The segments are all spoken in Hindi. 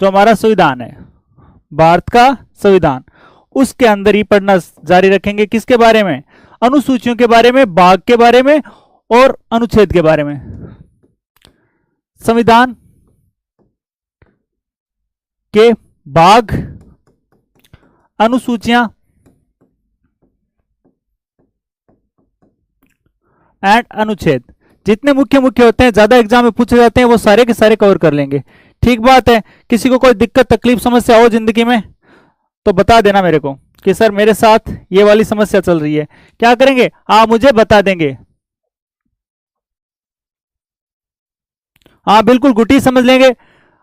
जो हमारा संविधान है, भारत का संविधान, उसके अंदर ही पढ़ना जारी रखेंगे। किसके बारे में? अनुसूचियों के बारे में, भाग के बारे में और अनुच्छेद के बारे में। संविधान के भाग, अनुसूचियां एंड अनुच्छेद, जितने मुख्य मुख्य होते हैं, ज्यादा एग्जाम में पूछे जाते हैं, वो सारे के सारे कवर कर लेंगे। ठीक बात है। किसी को कोई दिक्कत तकलीफ समस्या हो जिंदगी में तो बता देना मेरे को कि सर मेरे साथ ये वाली समस्या चल रही है। क्या करेंगे? आप मुझे बता देंगे। हाँ बिल्कुल, गुटी समझ लेंगे।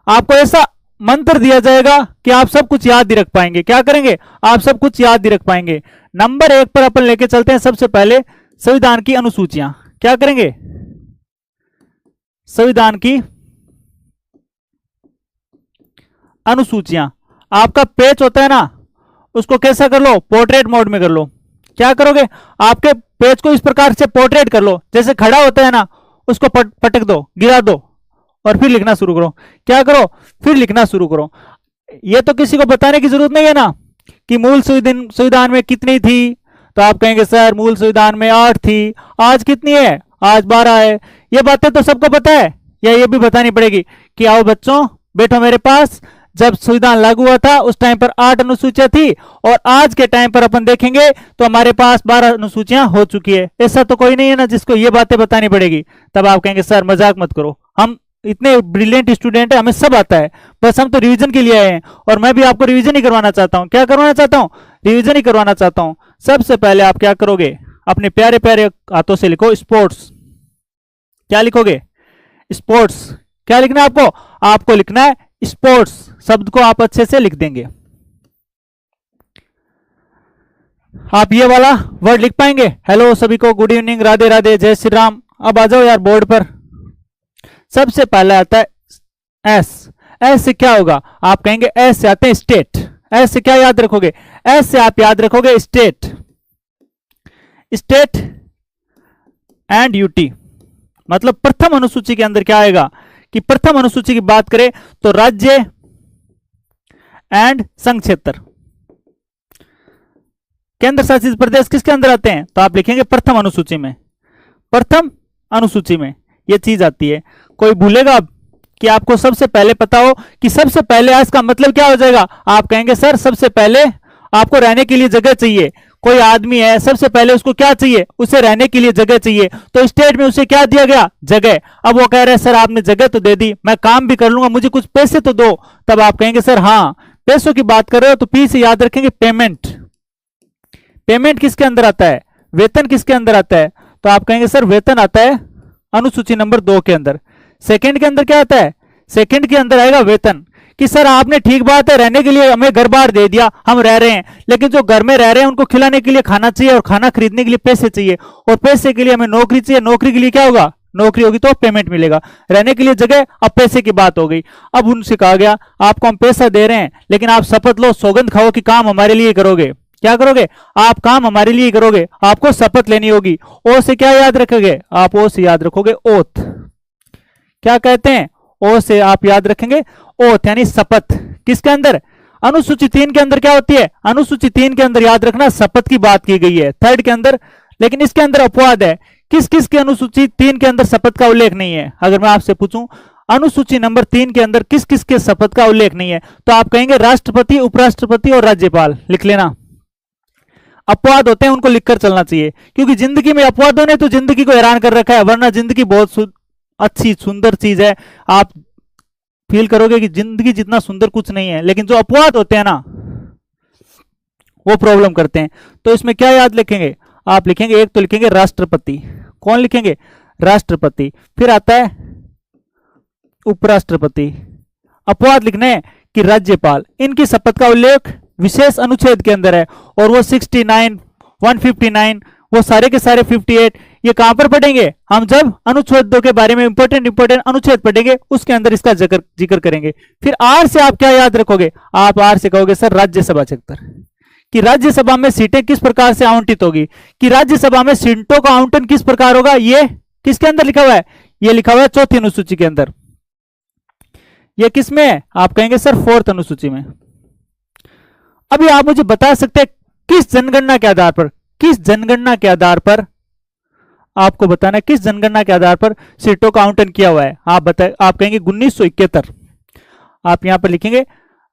आपको ऐसा मंत्र दिया जाएगा कि आप सब कुछ याद ही रख पाएंगे। क्या करेंगे? आप सब कुछ याद ही रख पाएंगे। नंबर 1 पर अपन लेके चलते हैं सबसे पहले संविधान की अनुसूचियां। क्या करेंगे? संविधान की अनुसूचियां। आपका पेज होता है ना, उसको कैसा कर लो? पोर्ट्रेट मोड में कर लो। क्या करोगे? आपके पेज को इस प्रकार से पोर्ट्रेट कर लो, जैसे खड़ा होता है ना, उसको पटक दो, गिरा दो और फिर लिखना शुरू करो। क्या करो? फिर लिखना शुरू करो। ये तो किसी को बताने की जरूरत नहीं है ना कि मूल संविधान में कितनी थी, तो आप कहेंगे सर मूल संविधान में 8 थी, आज कितनी है? आज 12 है। ये बातें तो सबको पता है, या ये भी बतानी पड़ेगी कि आओ बच्चों बैठो मेरे पास, जब संविधान लागू हुआ था उस टाइम पर 8 अनुसूचियां थी और आज के टाइम पर अपन देखेंगे तो हमारे पास 12 अनुसूचियां हो चुकी है। ऐसा तो कोई नहीं है ना जिसको ये बातें बतानी पड़ेगी। तब आप कहेंगे सर मजाक मत करो, हम इतने ब्रिलियंट स्टूडेंट है, हमें सब आता है, बस हम तो रिवीजन के लिए आए हैं। और मैं भी आपको रिवीजन ही करवाना चाहता हूं। क्या करवाना चाहता हूं? रिवीजन ही करवाना चाहता हूं। सबसे पहले आप क्या करोगे? अपने प्यारे प्यारे हाथों से लिखो स्पोर्ट्स। क्या लिखोगे? स्पोर्ट्स। क्या लिखना है आपको? आपको लिखना है स्पोर्ट्स। शब्द को आप अच्छे से लिख देंगे। आप ये वाला वर्ड लिख पाएंगे? हेलो सभी को, गुड इवनिंग, राधे राधे, जय श्री राम। अब आ जाओ यार बोर्ड पर। सबसे पहला आता है एस। एस से क्या होगा? आप कहेंगे एस से आते हैं स्टेट। एस से क्या याद रखोगे? एस से आप याद रखोगे स्टेट। स्टेट एंड यूटी, मतलब प्रथम अनुसूची के अंदर क्या आएगा कि प्रथम अनुसूची की बात करें तो राज्य एंड संघ क्षेत्र। केंद्र शासित प्रदेश किसके अंदर आते हैं? तो आप लिखेंगे प्रथम अनुसूची में। प्रथम अनुसूची में यह चीज आती है। कोई भूलेगा कि आपको सबसे पहले पता हो कि सबसे पहले एस का मतलब क्या हो जाएगा? आप कहेंगे सर सबसे पहले आपको रहने के लिए जगह चाहिए। कोई आदमी है, सबसे पहले उसको क्या चाहिए? उसे रहने के लिए जगह चाहिए। तो स्टेट में उसे क्या दिया गया? जगह। अब वो कह रहे हैं सर आपने जगह तो दे दी, मैं काम भी कर लूंगा, मुझे कुछ पैसे तो दो। तब आप कहेंगे सर हाँ, पैसों की बात कर रहे हो तो पी से याद रखेंगे पेमेंट। पेमेंट किसके अंदर आता है? वेतन किसके अंदर आता है? तो आप कहेंगे सर वेतन आता है अनुसूची नंबर 2 के अंदर। सेकंड के अंदर क्या आता है? सेकंड के अंदर आएगा वेतन। कि सर आपने ठीक बात है रहने के लिए हमें घर बार दे दिया, हम रह रहे हैं, लेकिन जो घर में रह रहे हैं उनको खिलाने के लिए खाना चाहिए और खाना खरीदने के लिए पैसे चाहिए, और पैसे के लिए हमें नौकरी चाहिए। नौकरी के लिए क्या होगा? नौकरी होगी तो पेमेंट मिलेगा। रहने के लिए जगह, अब पैसे की बात हो गई। अब उनसे कहा गया आपको हम पैसा दे रहे हैं, लेकिन आप शपथ लो, सौगंध खाओ कि काम हमारे लिए करोगे। क्या करोगे? आप काम हमारे लिए करोगे। आपको शपथ लेनी होगी। ओ से क्या याद रखोगे? आप ओ से याद रखोगे ओथ। क्या कहते हैं? ओ से आप याद रखेंगे ओथ, यानी शपथ। किसके अंदर? अनुसूची 3 के अंदर क्या होती है? अनुसूची 3 के अंदर याद रखना शपथ की बात की गई है, थर्ड के अंदर। लेकिन इसके अंदर अपवाद है। किस किस की अनुसूची 3 के अंदर शपथ का उल्लेख नहीं है? अगर मैं आपसे पूछूं अनुसूची नंबर 3 के अंदर किस किस के शपथ का उल्लेख नहीं है, तो आप कहेंगे राष्ट्रपति, उपराष्ट्रपति और राज्यपाल। लिख लेना। अपवाद होते हैं, उनको लिखकर चलना चाहिए, क्योंकि जिंदगी में अपवादों ने तो जिंदगी को हैरान कर रखा है। वरना जिंदगी बहुत अच्छी सुंदर चीज है, आप फील करोगे कि जिंदगी जितना सुंदर कुछ नहीं है। लेकिन जो अपवाद होते हैं ना, वो प्रॉब्लम करते हैं। तो इसमें क्या याद लिखेंगे? आप लिखेंगे, एक तो लिखेंगे राष्ट्रपति। कौन लिखेंगे? राष्ट्रपति। फिर आता है उपराष्ट्रपति। अपवाद लिखने हैं कि राज्यपाल। इनकी शपथ का उल्लेख विशेष अनुच्छेद के अंदर है, और वो 69, 159, वो सारे के सारे 58, ये कहां पर पढ़ेंगे? हम जब अनुच्छेदों के बारे में इंपॉर्टेंट अनुच्छेद पढ़ेंगे उसके अंदर इसका जिक्र करेंगे। फिर आर से आप क्या याद रखोगे? आप आर से कहोगे सर राज्यसभा क्षेत्र। कि राज्यसभा में सीटें किस प्रकार से आवंटित होगी, कि राज्यसभा में सीटों का आवंटन किस प्रकार होगा, ये किसके अंदर लिखा हुआ है? ये लिखा हुआ है 4थी अनुसूची के अंदर। ये किस में है? आप कहेंगे सर फोर्थ अनुसूची में। अभी आप मुझे बता सकते हैं किस जनगणना के आधार पर, किस जनगणना के आधार पर आपको बताना है, किस जनगणना के आधार पर सीटों का आवंटन किया हुआ है। आप बताए, आप कहेंगे 1971। आप यहां पर लिखेंगे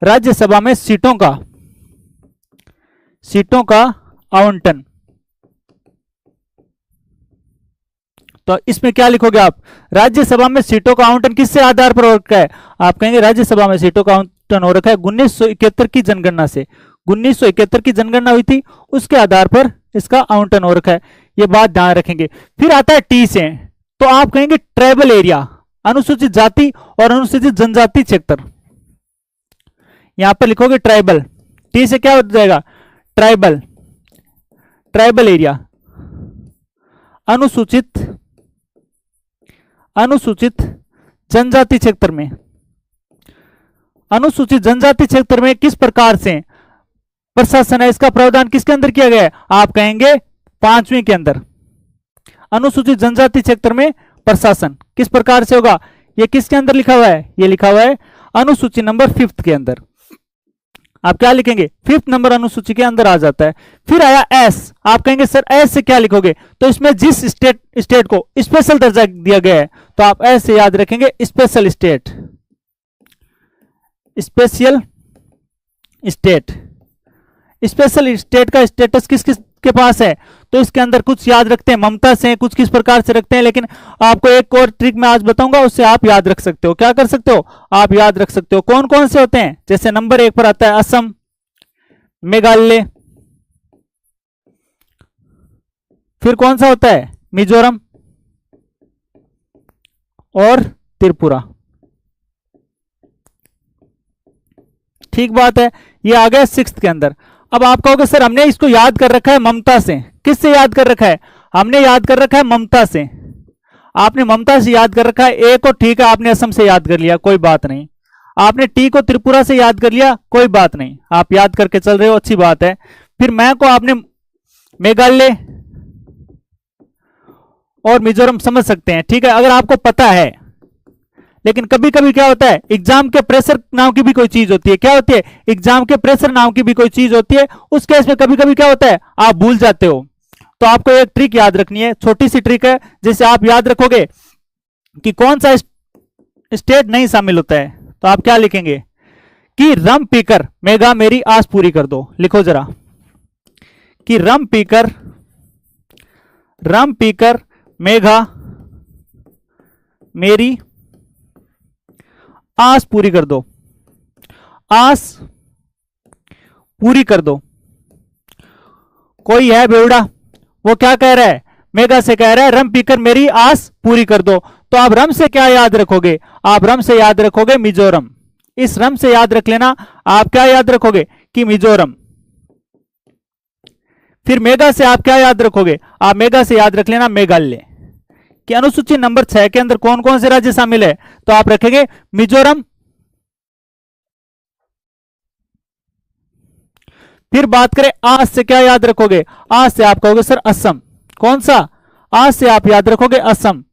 राज्यसभा में सीटों का आवंटन। तो इसमें क्या लिखोगे आप? राज्यसभा में सीटों का आवंटन किससे आधार पर हो रखा है? आप कहेंगे राज्यसभा में सीटों का आवंटन हो रखा है 1971 की जनगणना से। 1971 की जनगणना हुई थी, उसके आधार पर इसका आवंटन हो रखा है। ये बात ध्यान रखेंगे। फिर आता है टी से, तो आप कहेंगे ट्राइबल एरिया, अनुसूचित जाति और अनुसूचित जनजाति क्षेत्र। यहां पर लिखोगे ट्राइबल, टी से क्या हो जाएगा? ट्राइबल, ट्राइबल एरिया, अनुसूचित जनजाति क्षेत्र में। अनुसूचित जनजाति क्षेत्र में किस प्रकार से प्रशासन है, इसका प्रावधान किसके अंदर किया गया है? आप कहेंगे 5वीं के अंदर। अनुसूचित जनजाति क्षेत्र में प्रशासन किस प्रकार से होगा? ये किसके अंदर लिखा हुआ है? ये लिखा हुआ है अनुसूची नंबर 5 के अंदर। आप क्या लिखेंगे? 5th नंबर अनुसूची के अंदर आ जाता है। फिर आया एस, आप कहेंगे सर एस से क्या लिखोगे? तो इसमें जिस स्टेट को स्पेशल दर्जा दिया गया है, तो आप एस से याद रखेंगे special state, special state. Special state का स्टेटस किस किस के पास है? तो इसके अंदर कुछ याद रखते हैं ममता से, कुछ किस प्रकार से रखते हैं, लेकिन आपको एक और ट्रिक मैं आज बताऊंगा, उससे आप याद रख सकते हो। क्या कर सकते हो? आप याद रख सकते हो कौन कौन से होते हैं। जैसे नंबर 1 पर आता है असम, मेघालय, फिर कौन सा होता है? मिजोरम और त्रिपुरा। ठीक बात है, ये आ गया 6th के अंदर। अब आप कहोगे सर हमने इसको याद कर रखा है ममता से। किससे याद कर रखा है? हमने याद कर रखा है ममता से। आपने ममता से याद कर रखा है। ए को ठीक है आपने असम से याद कर लिया, कोई बात नहीं। आपने टी को त्रिपुरा से याद कर लिया, कोई बात नहीं, आप याद करके चल रहे हो, अच्छी बात है। फिर मैं को आपने मेघालय और मिजोरम समझ सकते हैं, ठीक है, अगर आपको पता है। लेकिन कभी कभी क्या होता है, एग्जाम के प्रेशर नाम की भी कोई चीज होती है। क्या होती है? एग्जाम के प्रेशर नाम की भी कोई चीज होती है। उस केस में कभी कभी क्या होता है, आप भूल जाते हो। तो आपको एक ट्रिक याद रखनी है, छोटी सी ट्रिक है, जिसे आप याद रखोगे कि कौन सा स्टेट नहीं शामिल होता है। तो आप क्या लिखेंगे कि रम पीकर मेघा मेरी आस पूरी कर दो। लिखो जरा कि रम पीकर मेघा मेरी आस पूरी कर दो, आस पूरी कर दो। कोई है बेवड़ा, वो क्या कह रहा है? मेघा से कह रहा है रम पीकर मेरी आस पूरी कर दो। तो आप रम से क्या याद रखोगे? आप रम से याद रखोगे मिजोरम। इस रम से याद रख लेना, आप क्या याद रखोगे कि मिजोरम। फिर मेघा से आप क्या याद रखोगे? आप मेघा से याद रख लेना मेघालय। कि अनुसूची नंबर 6 के अंदर कौन कौन से राज्य शामिल है? तो आप रखेंगे मिजोरम। फिर बात करें आज से क्या याद रखोगे? आज से आप कहोगे सर असम। कौन सा? आज से आप याद रखोगे असम।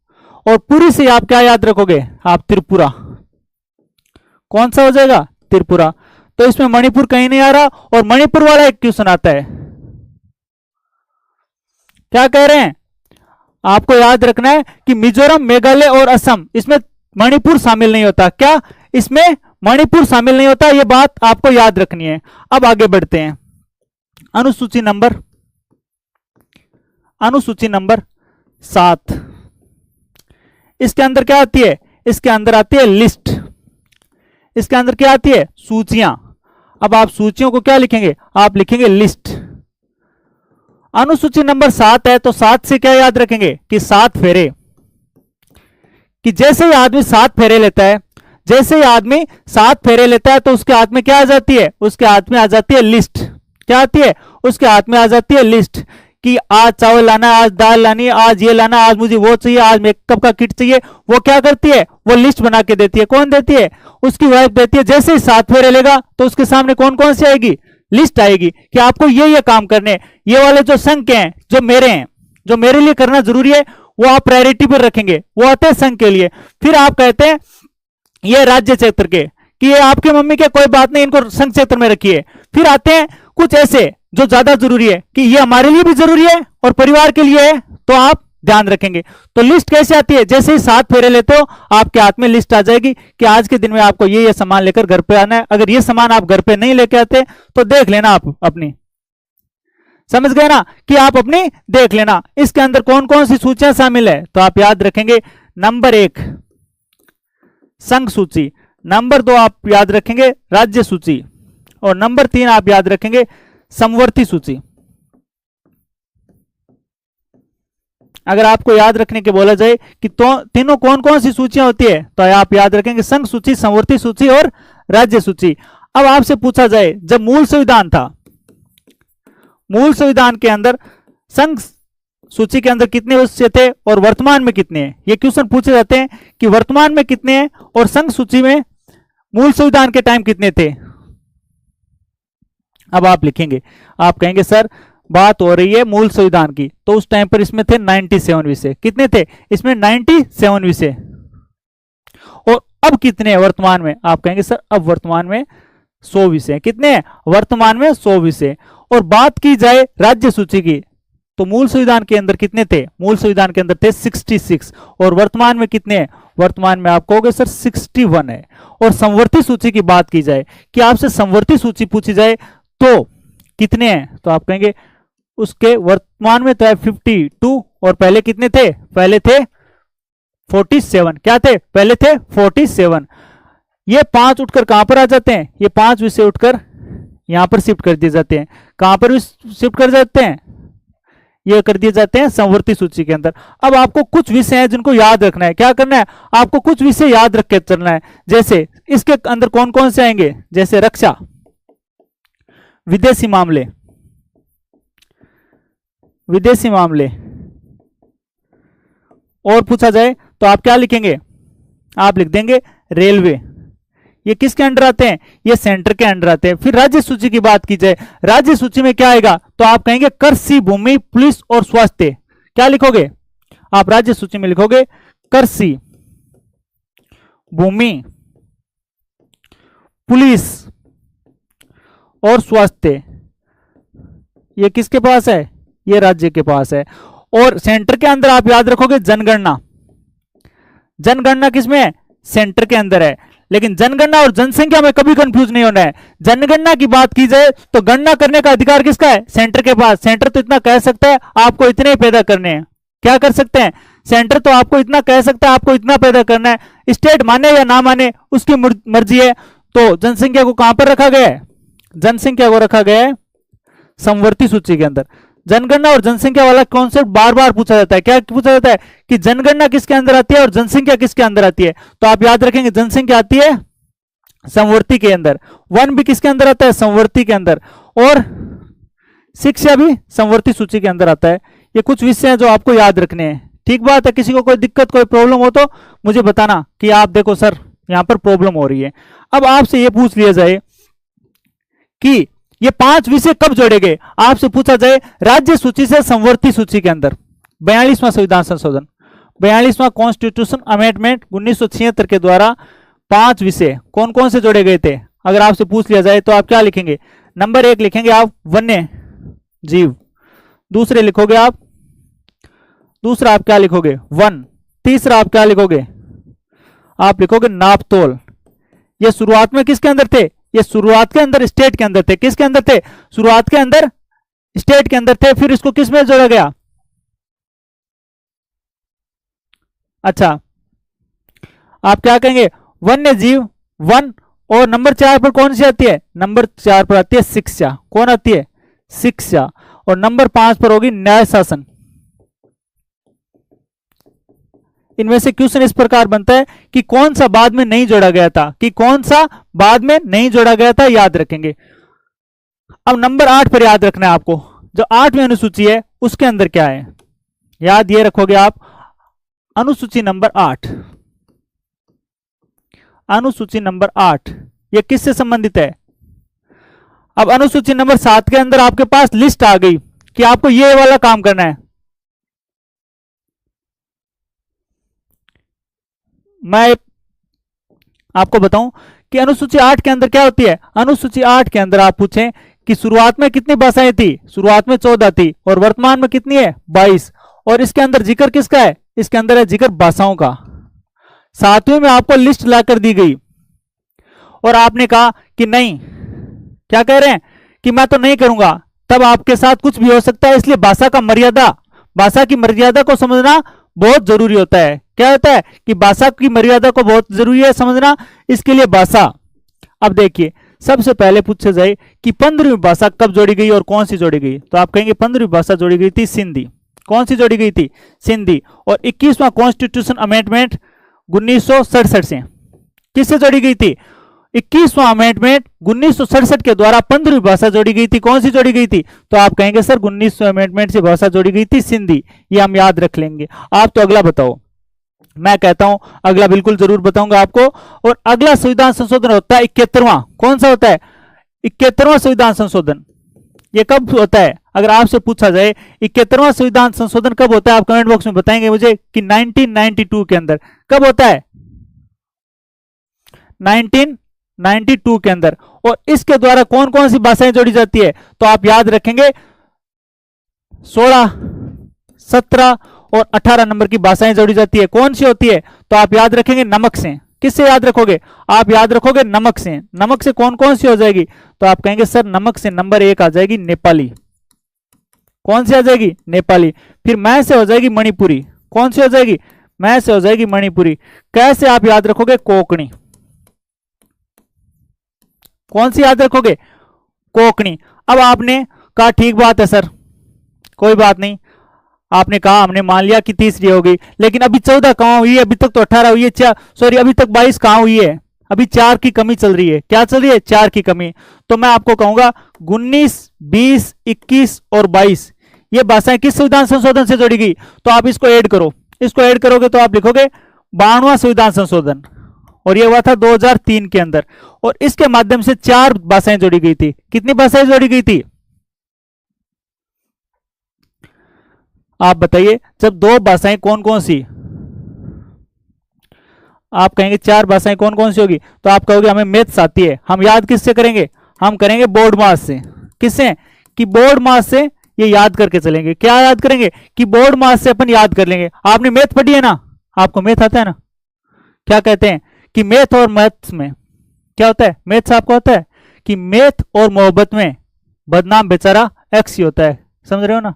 और पुरी से आप क्या याद रखोगे? आप त्रिपुरा। कौन सा हो जाएगा? त्रिपुरा। तो इसमें मणिपुर कहीं नहीं आ रहा, और मणिपुर वाला एक क्वेश्चन आता है। क्या कह रहे हैं? आपको याद रखना है कि मिजोरम, मेघालय और असम, इसमें मणिपुर शामिल नहीं होता। क्या इसमें मणिपुर शामिल नहीं होता? यह बात आपको याद रखनी है। अब आगे बढ़ते हैं। अनुसूची नंबर 7। इसके अंदर क्या आती है? इसके अंदर आती है लिस्ट। इसके अंदर क्या आती है? सूचियां। अब आप सूचियों को क्या लिखेंगे? आप लिखेंगे लिस्ट। अनुसूची नंबर 7 है, तो 7 से क्या याद रखेंगे कि 7 फेरे। कि जैसे ही आदमी 7 फेरे लेता है, जैसे ही आदमी 7 फेरे लेता है, तो उसके हाथ में क्या आ जाती है? उसके हाथ में आ जाती है लिस्ट। क्या आती है? उसके हाथ में आ जाती है लिस्ट कि आज चावल लाना है, आज दाल लानी है, आज ये लाना, आज मुझे वो चाहिए, आज मेकअप का किट चाहिए। वो क्या करती है? वो लिस्ट बना के देती है। कौन देती है? उसकी वाइफ देती है। जैसे ही 7 फेरे लेगा, तो उसके सामने कौन कौन सी आएगी? लिस्ट आएगी कि आपको ये काम करने, ये वाले जो संघ के हैं, जो मेरे हैं, जो मेरे लिए करना जरूरी है, वो आप प्रायोरिटी पर रखेंगे, वो आते हैं संघ के लिए। फिर आप कहते हैं ये राज्य क्षेत्र के, कि ये आपके मम्मी के, कोई बात नहीं, इनको संघ क्षेत्र में रखिए। फिर आते हैं कुछ ऐसे जो ज्यादा जरूरी है कि ये हमारे लिए भी जरूरी है और परिवार के लिए है, तो आप ध्यान रखेंगे। तो लिस्ट कैसे आती है? जैसे ही 7 फेरे लेते हो आपके हाथ में लिस्ट आ जाएगी कि आज के दिन में आपको ये सामान लेकर घर पे आना है। अगर ये सामान आप घर पे नहीं लेके आते तो देख लेना, आप अपनी, समझ गए ना, कि आप अपनी देख लेना इसके अंदर कौन कौन सी सूचियां शामिल है। तो आप याद रखेंगे, नंबर 1 संघ सूची, नंबर 2 आप याद रखेंगे राज्य सूची, और नंबर 3 आप याद रखेंगे समवर्ती सूची। अगर आपको याद रखने के बोला जाए कि तो तीनों कौन कौन सी सूचियां होती है, तो आप याद रखेंगे संघ सूची, समवर्ती सूची और राज्य सूची। अब आपसे पूछा जाए, जब मूल संविधान था, मूल संविधान के अंदर संघ सूची के अंदर कितने विषय थे और वर्तमान में कितने हैं, ये क्वेश्चन पूछे जाते हैं कि वर्तमान में कितने हैं और संघ सूची में मूल संविधान के टाइम कितने थे। अब आप लिखेंगे, आप कहेंगे सर बात हो रही है मूल संविधान की, तो उस टाइम पर इसमें थे 97 विषय। कितने थे इसमें? 97 विषय। और अब कितने हैं वर्तमान में? आप कहेंगे सर अब वर्तमान में 100 विषय। कितने हैं वर्तमान में? 100 विषय। और बात की जाए राज्य सूची की, तो मूल संविधान के अंदर कितने थे? मूल संविधान के अंदर थे 66, और वर्तमान में कितने हैं? वर्तमान में आप कहोगे सर 61 है। और समवर्ती सूची की बात की जाए कि आपसे समवर्ती सूची पूछी जाए तो कितने हैं, तो आप कहेंगे उसके वर्तमान में तो है 52, और पहले कितने थे? पहले थे 47। क्या थे? पहले थे 47। ये 5 उठकर कहां पर आ जाते हैं? ये 5 विषय उठकर यहां पर शिफ्ट कर दिए जाते हैं। कहां पर शिफ्ट कर जाते हैं? ये कर दिए जाते हैं समवर्ती सूची के अंदर। अब आपको कुछ विषय हैं जिनको याद रखना है। क्या करना है? आपको कुछ विषय याद रख के चलना है। जैसे इसके अंदर कौन कौन से आएंगे? जैसे रक्षा, विदेशी मामले, विदेशी मामले, और पूछा जाए तो आप क्या लिखेंगे? आप लिख देंगे रेलवे। ये किसके अंडर आते हैं? ये सेंटर के अंडर आते हैं। फिर राज्य सूची की बात की जाए, राज्य सूची में क्या आएगा? तो आप कहेंगे कृषि, भूमि, पुलिस और स्वास्थ्य। क्या लिखोगे आप? राज्य सूची में लिखोगे कृषि, भूमि, पुलिस और स्वास्थ्य। ये किसके पास है? ये राज्य के पास है। और सेंटर के अंदर आप याद रखोगे जनगणना। जनगणना किसमें है? सेंटर के अंदर है। लेकिन जनगणना और जनसंख्या में कभी कंफ्यूज नहीं होना है। जनगणना की बात की जाए तो गणना करने का अधिकार किसका है? सेंटर के पास। सेंटर तो इतना कह सकता है आपको इतने ही पैदा करने हैं। क्या कर सकते हैं? सेंटर तो आपको इतना कह सकता है आपको इतना पैदा करना है। स्टेट माने या ना माने उसकी मर्जी है। तो जनसंख्या को कहां पर रखा गया है? जनसंख्या को रखा गया है समवर्ती सूची के अंदर। जनगणना और जनसंख्या वाला कॉन्सेप्ट बार बार पूछा जाता है। क्या पूछा जाता है? कि जनगणना किसके अंदर आती है और जनसंख्या किसके अंदर आती है। तो आप याद रखेंगे जनसंख्या आती है समवर्ती के अंदर, वन भी किसके अंदर आता है? समवर्ती के अंदर, और शिक्षा भी समवर्ती सूची के अंदर आता है। ये कुछ विषय हैं जो आपको याद रखने हैं। ठीक बात है। किसी को कोई दिक्कत, कोई प्रॉब्लम हो तो मुझे बताना कि आप देखो सर यहां पर प्रॉब्लम हो रही है। अब आपसे यह पूछ लिया जाए कि ये 5 विषय कब जोड़े गए? आपसे पूछा जाए राज्य सूची से समवर्ती सूची के अंदर 42वां संविधान संशोधन, 42वां कॉन्स्टिट्यूशन अमेंडमेंट 1976 के द्वारा 5 विषय कौन कौन से जोड़े गए थे? अगर आपसे पूछ लिया जाए तो आप क्या लिखेंगे? नंबर 1 लिखेंगे आप वन्य जीव, दूसरे लिखोगे आप, दूसरा आप क्या लिखोगे? वन, तीसरा आप क्या लिखोगे? आप लिखोगे नापतोल। ये शुरुआत में किसके अंदर थे? ये शुरुआत के अंदर स्टेट के अंदर थे। किसके अंदर थे? शुरुआत के अंदर स्टेट के अंदर थे। फिर इसको किस में जोड़ा गया? अच्छा, आप क्या कहेंगे? वन्य जीव, वन, और नंबर 4 पर कौन सी आती है? नंबर 4 पर आती है शिक्षा। कौन आती है? शिक्षा। और नंबर 5 पर होगी न्याय शासन। इनमें से क्वेश्चन इस प्रकार बनता है कि कौन सा बाद में नहीं जोड़ा गया था, कि कौन सा बाद में नहीं जोड़ा गया था, याद रखेंगे। अब नंबर 8 पर याद रखना है आपको, जो 8वीं अनुसूची है उसके अंदर क्या है, याद ये रखोगे आप। अनुसूची नंबर 8, अनुसूची नंबर 8 ये किससे संबंधित है? अब अनुसूची नंबर 7 के अंदर आपके पास लिस्ट आ गई कि आपको ये वाला काम करना है। मैं आपको बताऊं कि अनुसूची 8 के अंदर क्या होती है। अनुसूची 8 के अंदर आप पूछें कि शुरुआत में कितनी भाषाएं थी, शुरुआत में 14 थी और वर्तमान में कितनी है 22। और इसके अंदर जिक्र किसका है, इसके अंदर है जिक्र भाषाओं का। 7वीं में आपको लिस्ट लाकर दी गई और आपने कहा कि नहीं, क्या कह रहे हैं कि मैं तो नहीं करूंगा, तब आपके साथ कुछ भी हो सकता है। इसलिए भाषा का मर्यादा, भाषा की मर्यादा को समझना बहुत जरूरी होता है। क्या होता है कि भाषा की मर्यादा को बहुत जरूरी है समझना, इसके लिए भाषा। अब देखिए सबसे पहले पूछा जाए कि 15वीं भाषा कब जोड़ी गई और कौन सी जोड़ी गई, तो आप कहेंगे 15वीं भाषा जोड़ी गई थी सिंधी। कौन सी जोड़ी गई थी, सिंधी। और 21वां कॉन्स्टिट्यूशन अमेंडमेंट 1967 से किससे जोड़ी गई थी, 21वां अमेंडमेंट 1967 के द्वारा 15वीं भाषा जोड़ी गई थी। कौन सी जोड़ी गई थी, तो आप कहेंगे सर 1900 अमेंडमेंट से भाषा जोड़ी गई थी सिंधी। ये हम याद रख लेंगे। आप तो अगला बताओ। मैं कहता हूं अगला बिल्कुल जरूर बताऊंगा आपको। और अगला संविधान संशोधन होता है 71वां। कौन सा होता है, 71वां संविधान संशोधन। ये कब होता है, अगर आपसे पूछा जाए 71वां संविधान संशोधन कब होता है, आप कमेंट बॉक्स में बताएंगे मुझे कि 1992 के अंदर। कब होता है, 1992 के अंदर। और इसके द्वारा कौन कौन सी भाषाएं जोड़ी जाती है, तो आप याद रखेंगे 16, 17 और 18 नंबर की भाषाएं जोड़ी जाती है। कौन सी होती है, तो आप याद रखेंगे नमक से। किससे याद रखोगे, आप याद रखोगे नमक से। नमक से कौन कौन सी हो जाएगी, तो आप कहेंगे सर नमक से नंबर 1 आ जाएगी नेपाली। कौन सी आ जाएगी, नेपाली। फिर मैं से हो जाएगी मणिपुरी। कौन सी हो जाएगी, मैं से हो जाएगी मणिपुरी। कैसे आप याद रखोगे, कोंकणी। कौन सी याद रखोगे, कोंकणी। अब आपने कहा ठीक बात है सर, कोई बात नहीं, आपने कहा, हमने मान लिया कि तीसरी हो गई, लेकिन अभी 14 कहां हुई है, अभी तक तो 18 हुई है, सॉरी अभी तक 22 कहां हुई है, अभी 4 की कमी चल रही है। क्या चल रही है, 4 की कमी। तो मैं आपको कहूंगा 19, 20, 21 और 22 ये भाषाएं किस संविधान संशोधन से जोड़ी गई, तो आप इसको ऐड करो। इसको ऐड करोगे तो आप लिखोगे 92वां संविधान संशोधन, और ये हुआ था 2003 के अंदर। और इसके माध्यम से 4 भाषाएं जोड़ी गई थी। कितनी भाषाएं जोड़ी गई थी, आप बताइए। जब 2 भाषाएं कौन कौन सी, आप कहेंगे 4 भाषाएं कौन कौन सी होगी, तो आप कहोगे हमें मैथ्स आती है। हम याद किससे करेंगे, हम करेंगे बोर्ड मास से। किससे, कि बोर्ड मास से ये याद करके चलेंगे। क्या याद करेंगे, कि बोर्ड मास से अपन याद कर लेंगे। आपने मैथ पढ़ी है ना, आपको मैथ आता है ना। क्या कहते हैं कि मैथ और मैथ्स में क्या होता है, मैथ्स आपको होता है कि मैथ और मोहब्बत में बदनाम बेचारा एक्स ही होता है। समझ रहे हो ना।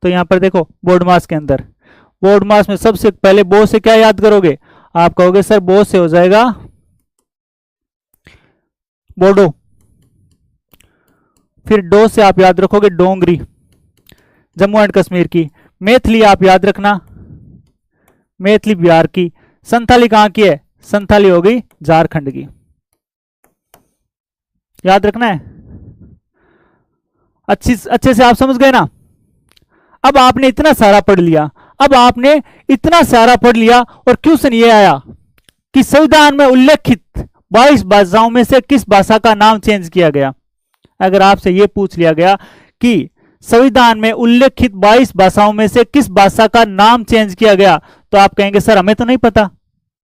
तो यहां पर देखो बोर्ड मास के अंदर, बोर्ड मास में सबसे पहले बो से क्या याद करोगे, आप कहोगे सर बो से हो जाएगा बोडो। फिर डो से आप याद रखोगे डोंगरी, जम्मू एंड कश्मीर की। मैथिली आप याद रखना, मैथिली बिहार की। संथाली कहां की है, संथाली हो गई झारखंड की। याद रखना है, अच्छे से आप समझ गए ना। अब आपने इतना सारा पढ़ लिया, अब आपने इतना सारा पढ़ लिया और क्वेश्चन ये आया कि संविधान में उल्लेखित 22 भाषाओं में से किस भाषा का नाम चेंज किया गया। अगर आपसे यह पूछ लिया गया कि संविधान में उल्लेखित 22 भाषाओं में से किस भाषा का नाम चेंज किया गया, तो आप कहेंगे सर हमें तो नहीं पता।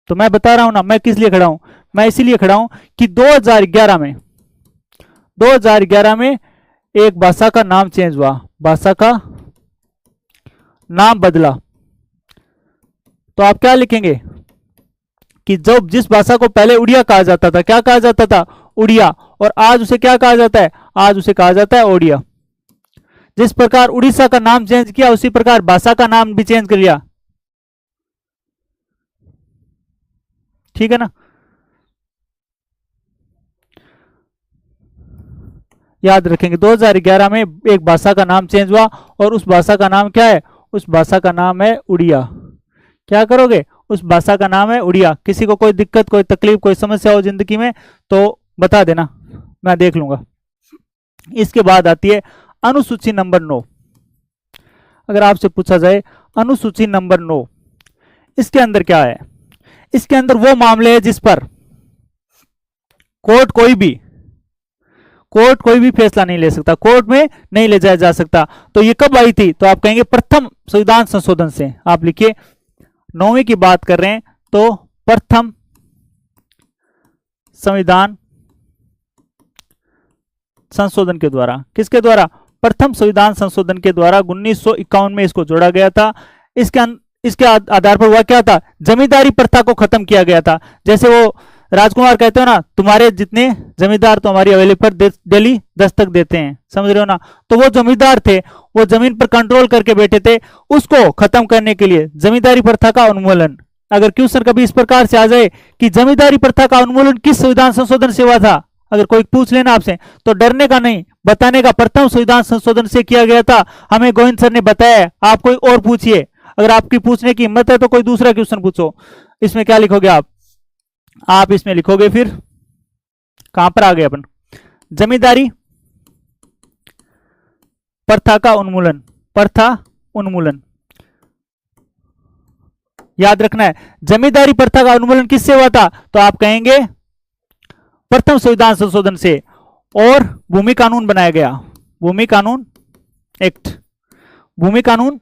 तो मैं बता रहा हूं ना, मैं किस लिए खड़ा हूं, मैं इसीलिए खड़ा हूं कि 2011 में एक भाषा का नाम चेंज हुआ, भाषा का नाम बदला। तो आप क्या लिखेंगे कि जब जिस भाषा को पहले उड़िया कहा जाता था, क्या कहा जाता था, उड़िया, और आज उसे क्या कहा जाता है, आज उसे कहा जाता है ओडिया। जिस प्रकार उड़ीसा का नाम चेंज किया उसी प्रकार भाषा का नाम भी चेंज कर लिया। ठीक है ना। याद रखेंगे 2011 में एक भाषा का नाम चेंज हुआ और उस भाषा का नाम क्या है, उस भाषा का नाम है उड़िया। क्या करोगे, उस भाषा का नाम है उड़िया। किसी को कोई दिक्कत, कोई तकलीफ, कोई समस्या हो जिंदगी में तो बता देना, मैं देख लूंगा। इसके बाद आती है अनुसूची नंबर 9। अगर आपसे पूछा जाए अनुसूची नंबर 9, इसके अंदर क्या है, इसके अंदर वो मामले हैं जिस पर कोर्ट कोई भी फैसला नहीं ले सकता, कोर्ट में नहीं ले जाया जा सकता। तो ये कब आई थी, तो आप कहेंगे प्रथम संविधान संशोधन से। आप लिखिए 9वीं की बात कर रहे हैं तो प्रथम संविधान संशोधन के द्वारा। किसके द्वारा? प्रथम संविधान संशोधन के द्वारा 1951 में इसको जोड़ा गया था। इसके आधार पर हुआ क्या था? जमींदारी प्रथा को खत्म किया गया था। जैसे वो राजकुमार कहते हो ना, तुम्हारे जितने जमींदार तो हमारी हवेली पर डेली दस्तक देते हैं, समझ रहे हो ना? तो वो जमींदार थे, वो जमीन पर कंट्रोल करके बैठे थे, उसको खत्म करने के लिए जमींदारी प्रथा का उन्मूलन। अगर क्वेश्चन कभी इस प्रकार से आ जाए कि जमींदारी प्रथा का उन्मूलन किस संविधान संशोधन से हुआ था, अगर कोई पूछ लेना आपसे, तो डरने का नहीं, बताने का। प्रथम संविधान संशोधन से किया गया था, हमें गोविंद सर ने बताया। आप कोई और पूछिए, अगर आपकी पूछने की हिम्मत है तो कोई दूसरा क्वेश्चन पूछो। इसमें क्या लिखोगे आप इसमें लिखोगे, फिर कहां पर आ गए अपन? जमींदारी प्रथा का उन्मूलन, प्रथा उन्मूलन याद रखना है। जमींदारी प्रथा का उन्मूलन किससे हुआ था? तो आप कहेंगे प्रथम संविधान संशोधन से, और भूमि कानून बनाया गया, भूमि कानून एक्ट, भूमि कानून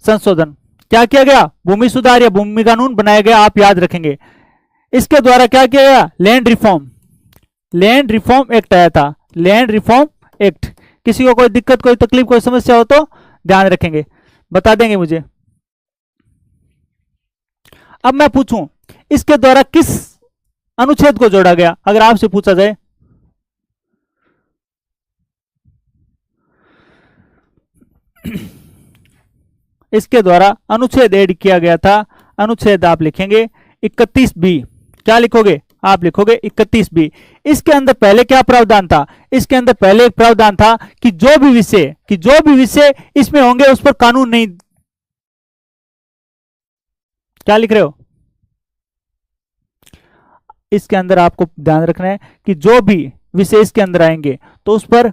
संशोधन। क्या किया गया? भूमि सुधार या भूमि कानून बनाया गया, आप याद रखेंगे। इसके द्वारा क्या किया गया? Land reform, land reform act आया था, लैंड रिफॉर्म एक्ट। किसी को कोई दिक्कत, कोई तकलीफ, कोई समस्या हो तो ध्यान रखेंगे, बता देंगे मुझे। अब मैं पूछूं, इसके द्वारा किस अनुच्छेद को जोड़ा गया? अगर आपसे पूछा जाए, इसके द्वारा अनुच्छेद ऐड किया गया था, अनुच्छेद आप लिखेंगे 31B। क्या लिखोगे? आप लिखोगे 31B। इसके अंदर पहले क्या प्रावधान था? इसके अंदर पहले एक प्रावधान था कि जो भी विषय इसमें होंगे उस पर कानून नहीं। क्या लिख रहे हो? इसके अंदर आपको ध्यान रखना है कि जो भी विषय इसके अंदर आएंगे तो उस पर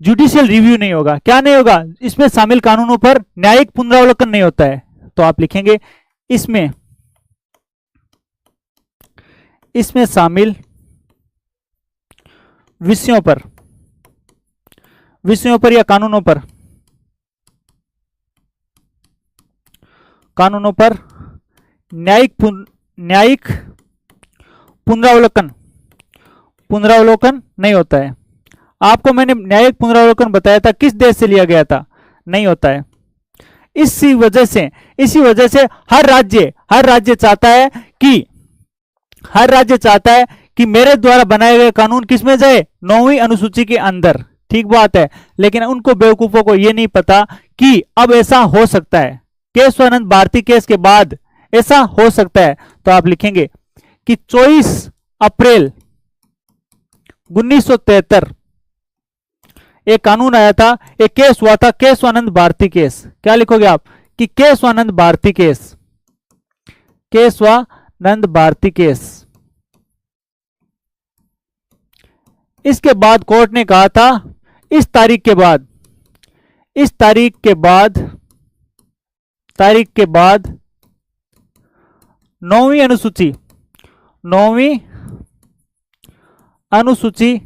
जुडिशियल रिव्यू नहीं होगा। क्या नहीं होगा? इसमें शामिल कानूनों पर न्यायिक पुनरावलोकन नहीं होता है। तो आप लिखेंगे इसमें शामिल विषयों पर या कानूनों पर न्यायिक पुनरावलोकन नहीं होता है। आपको मैंने न्यायिक पुनरावलोकन बताया था, किस देश से लिया गया था? नहीं होता है। इसी वजह से हर राज्य चाहता है कि मेरे द्वारा बनाए गए कानून किसमें जाए? 9वीं अनुसूची के अंदर। ठीक बात है, लेकिन उनको बेवकूफों को यह नहीं पता कि अब ऐसा हो सकता है, केशवानंद भारती केस के बाद ऐसा हो सकता है। तो आप लिखेंगे कि 24 अप्रैल 1973 एक कानून आया था, एक केस हुआ था, केशवानंद भारती केस। क्या लिखोगे आप? कि केशवानंद भारती केस, केशवानंद भारती केस। इसके बाद कोर्ट ने कहा था, इस तारीख के बाद 9वीं अनुसूची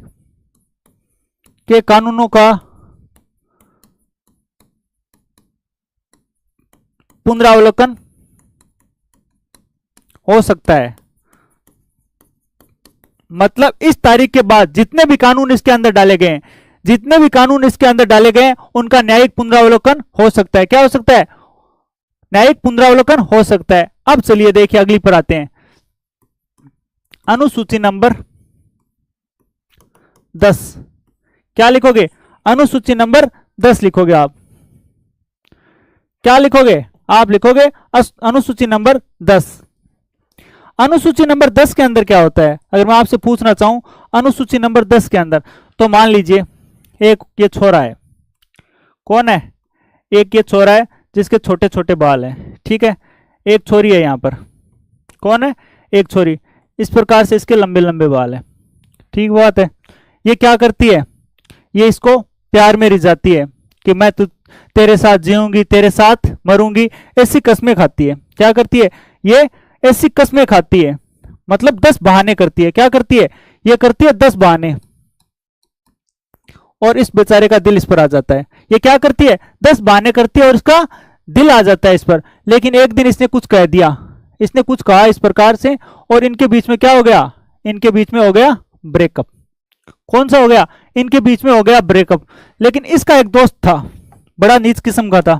के कानूनों का पुनरावलोकन हो सकता है। मतलब इस तारीख के बाद जितने भी कानून इसके अंदर डाले गए उनका न्यायिक पुनरावलोकन हो सकता है। क्या हो सकता है? न्यायिक पुनरावलोकन हो सकता है। अब चलिए देखिए, अगली पर आते हैं। अनुसूची नंबर 10। क्या लिखोगे? अनुसूची नंबर 10 लिखोगे आप। क्या लिखोगे? आप लिखोगे अनुसूची नंबर 10। अनुसूची नंबर 10 के अंदर क्या होता है? अगर मैं आपसे पूछना चाहूं अनुसूची नंबर 10 के अंदर, तो मान लीजिए एक ये छोरा है। कौन है? एक ये छोरा है जिसके छोटे छोटे बाल हैं, ठीक है। एक छोरी है यहां पर। कौन है? एक छोरी। इस प्रकार से इसके लंबे लंबे बाल हैं, ठीक बात है। ये क्या करती है? ये इसको प्यार में रिझाती है कि मैं तेरे साथ जीऊंगी, तेरे साथ मरूंगी, ऐसी कस्में खाती है। क्या करती है? ये ऐसी कस्में खाती है, मतलब 10 बहाने करती है। क्या करती है? ये करती है 10 बहाने, और इस बेचारे का दिल इस पर आ जाता है। ये क्या करती है? 10 बहाने करती है और इसका दिल आ जाता है इस पर। लेकिन एक दिन इसने कुछ कह दिया, इसने कुछ कहा इस प्रकार से, और इनके बीच में क्या हो गया? इनके बीच में हो गया ब्रेकअप। कौन सा हो गया? इनके बीच में हो गया ब्रेकअप। लेकिन इसका एक दोस्त था, बड़ा नीच किस्म का था,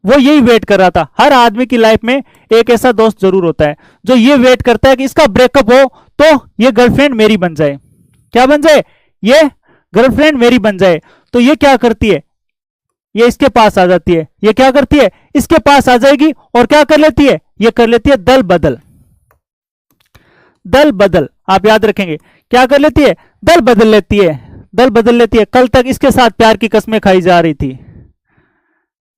वो यही वेट कर रहा था। हर आदमी की लाइफ में एक ऐसा दोस्त जरूर होता है जो ये वेट करता है कि इसका ब्रेकअप हो तो ये गर्लफ्रेंड मेरी बन जाए। क्या बन जाए? ये गर्लफ्रेंड मेरी बन जाए। तो ये क्या करती है? ये इसके पास आ जाती है। ये क्या करती है? इसके पास आ जाएगी और क्या कर लेती है? ये कर लेती है दल बदल। दल बदल, आप याद रखेंगे, क्या कर लेती है? दल बदल लेती है। दल बदल लेती है। कल तक इसके साथ प्यार की कस्में खाई जा रही थी,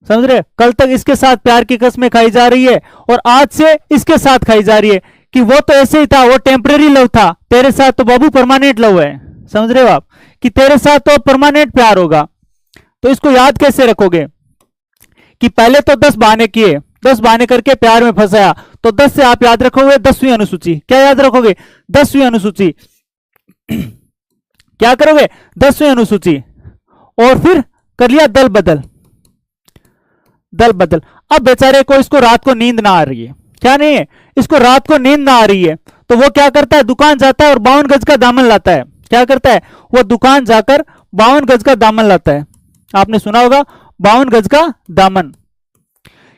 समझ रहे? कल तक इसके साथ प्यार की कस्में खाई जा रही है और आज से इसके साथ खाई जा रही है कि वो तो ऐसे ही था, वो टेम्परेरी लव था, तेरे साथ तो बाबू परमानेंट लव है। समझ रहे हो आप कि तेरे साथ तो परमानेंट प्यार होगा। तो इसको याद कैसे रखोगे कि पहले तो 10 बहाने किए, 10 बहाने करके प्यार में फंसाया, तो 10 से आप याद रखोगे 10वीं अनुसूची। क्या याद रखोगे? 10वीं अनुसूची। क्या करोगे? 10वीं अनुसूची। और फिर कर लिया दल बदल। दल बदल। अब बेचारे को, इसको रात को नींद ना आ रही है। क्या नहीं है? इसको रात को नींद ना आ रही है, तो वो क्या करता है? दुकान जाता है और 52 गज का दामन लाता है। क्या करता है? वो दुकान जाकर 52 गज का दामन लाता है। आपने सुना होगा 52 गज का दामन,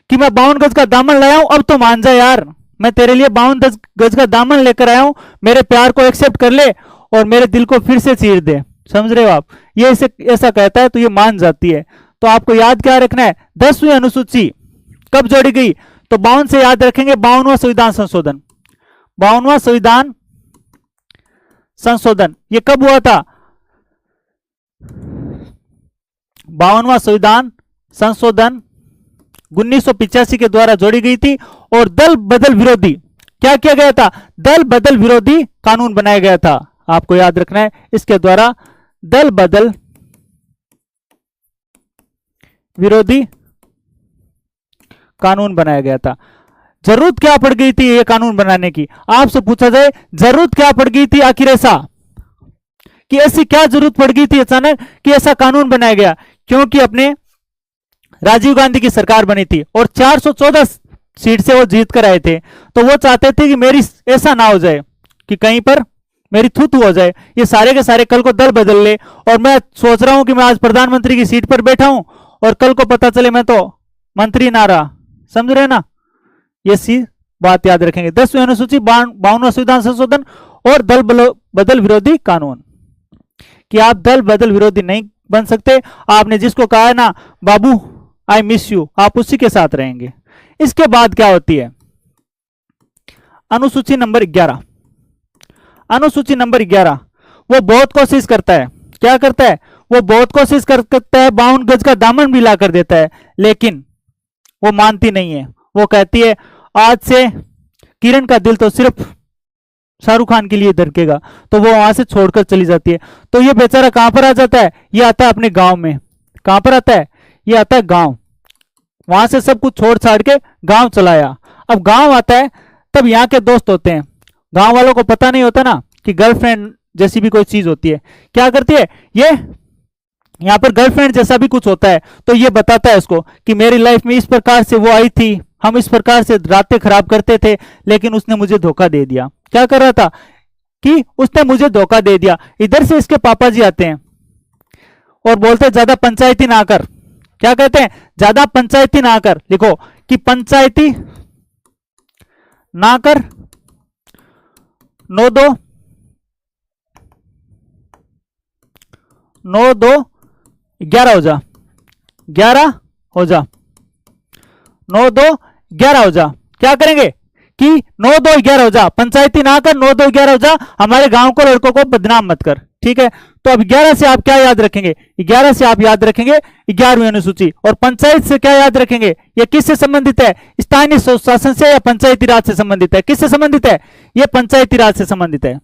कि मैं 52 गज का दामन लाया हूं, अब तो मान जा यार, मैं तेरे लिए 52 गज का दामन लेकर आया हूं, मेरे प्यार को एक्सेप्ट कर ले और मेरे दिल को फिर से चीर दे। समझ रहे हो आप? ये ऐसा कहता है तो ये मान जाती है। तो आपको याद क्या रखना है? 10वीं अनुसूची कब जोड़ी गई? तो 52 से याद रखेंगे 52वां संविधान संशोधन। 52वां संविधान संशोधन ये कब हुआ था? 52वां संविधान संशोधन 1985 के द्वारा जोड़ी गई थी। और दल बदल विरोधी क्या किया गया था? दल बदल विरोधी कानून बनाया गया था। आपको याद रखना है, इसके द्वारा दल बदल विरोधी कानून बनाया गया था। जरूरत क्या पड़ गई थी ये कानून बनाने की? आपसे पूछा जाए जरूरत क्या पड़ गई थी आखिर ऐसा, कि ऐसी क्या जरूरत पड़ गई थी अचानक कि ऐसा कानून बनाया गया? क्योंकि अपने राजीव गांधी की सरकार बनी थी और 414 सीट से वो जीत कर आए थे। तो वो चाहते थे कि मेरी ऐसा ना हो जाए कि कहीं पर मेरी थू हो जाए, ये सारे के सारे कल को दल बदल ले और मैं सोच रहा हूं कि मैं आज प्रधानमंत्री की सीट पर बैठा हूं और कल को पता चले मैं तो मंत्री ना रहा। समझ रहे ना? ये सी बात याद रखेंगे। 10वीं अनुसूची 52वां संविधान संशोधन और दल बदल विरोधी कानून, कि आप दल बदल विरोधी नहीं बन सकते। आपने जिसको कहा है ना बाबू आई मिस यू, आप उसी के साथ रहेंगे। इसके बाद क्या होती है? अनुसूची नंबर 11। अनुसूची नंबर 11 वो बहुत कोशिश करता है। क्या करता है? वो बहुत कोशिश करता है, 52 गज का दामन भी ला कर देता है, लेकिन वो मानती नहीं है। वो कहती है आज से किरण का दिल तो सिर्फ शाहरुख खान के लिए धड़केगा। तो वो वहां से छोड़कर चली जाती है। तो ये बेचारा कहां पर आ जाता है? ये आता है अपने गांव में। कहां पर आता है? ये आता है गांव। वहां से सब कुछ छोड़ छाड़ के गांव चलाया। अब गांव आता है तब यहाँ के दोस्त होते हैं। गांव वालों को पता नहीं होता ना कि गर्लफ्रेंड जैसी भी कोई चीज होती है। क्या करती है ये? यहाँ पर गर्लफ्रेंड जैसा भी कुछ होता है तो ये बताता है इसको कि मेरी लाइफ में इस प्रकार से वो आई थी, हम इस प्रकार से रातें खराब करते थे, लेकिन उसने मुझे धोखा दे दिया। क्या कर रहा था? कि उसने मुझे धोखा दे दिया। इधर से इसके पापा जी आते हैं और बोलते हैं ज्यादा पंचायती ना कर। क्या कहते हैं? ज्यादा पंचायती ना कर। लिखो कि पंचायती ना कर, 9 2 9 2 11 हो जा, 11 हो जा, 9 2 11 हो जा। क्या करेंगे कि 9 2 11 हो जा, पंचायती ना कर, 9 2 11 हो जा, हमारे गांव को लड़कों को बदनाम मत कर। ठीक है? तो अब 11 से आप क्या याद रखेंगे? 11 से आप याद रखेंगे 11वीं अनुसूची। और पंचायत से क्या याद रखेंगे? ये किससे संबंधित है? स्थानीय शासन से या पंचायती राज से संबंधित है? किससे संबंधित है? ये पंचायती राज से संबंधित है।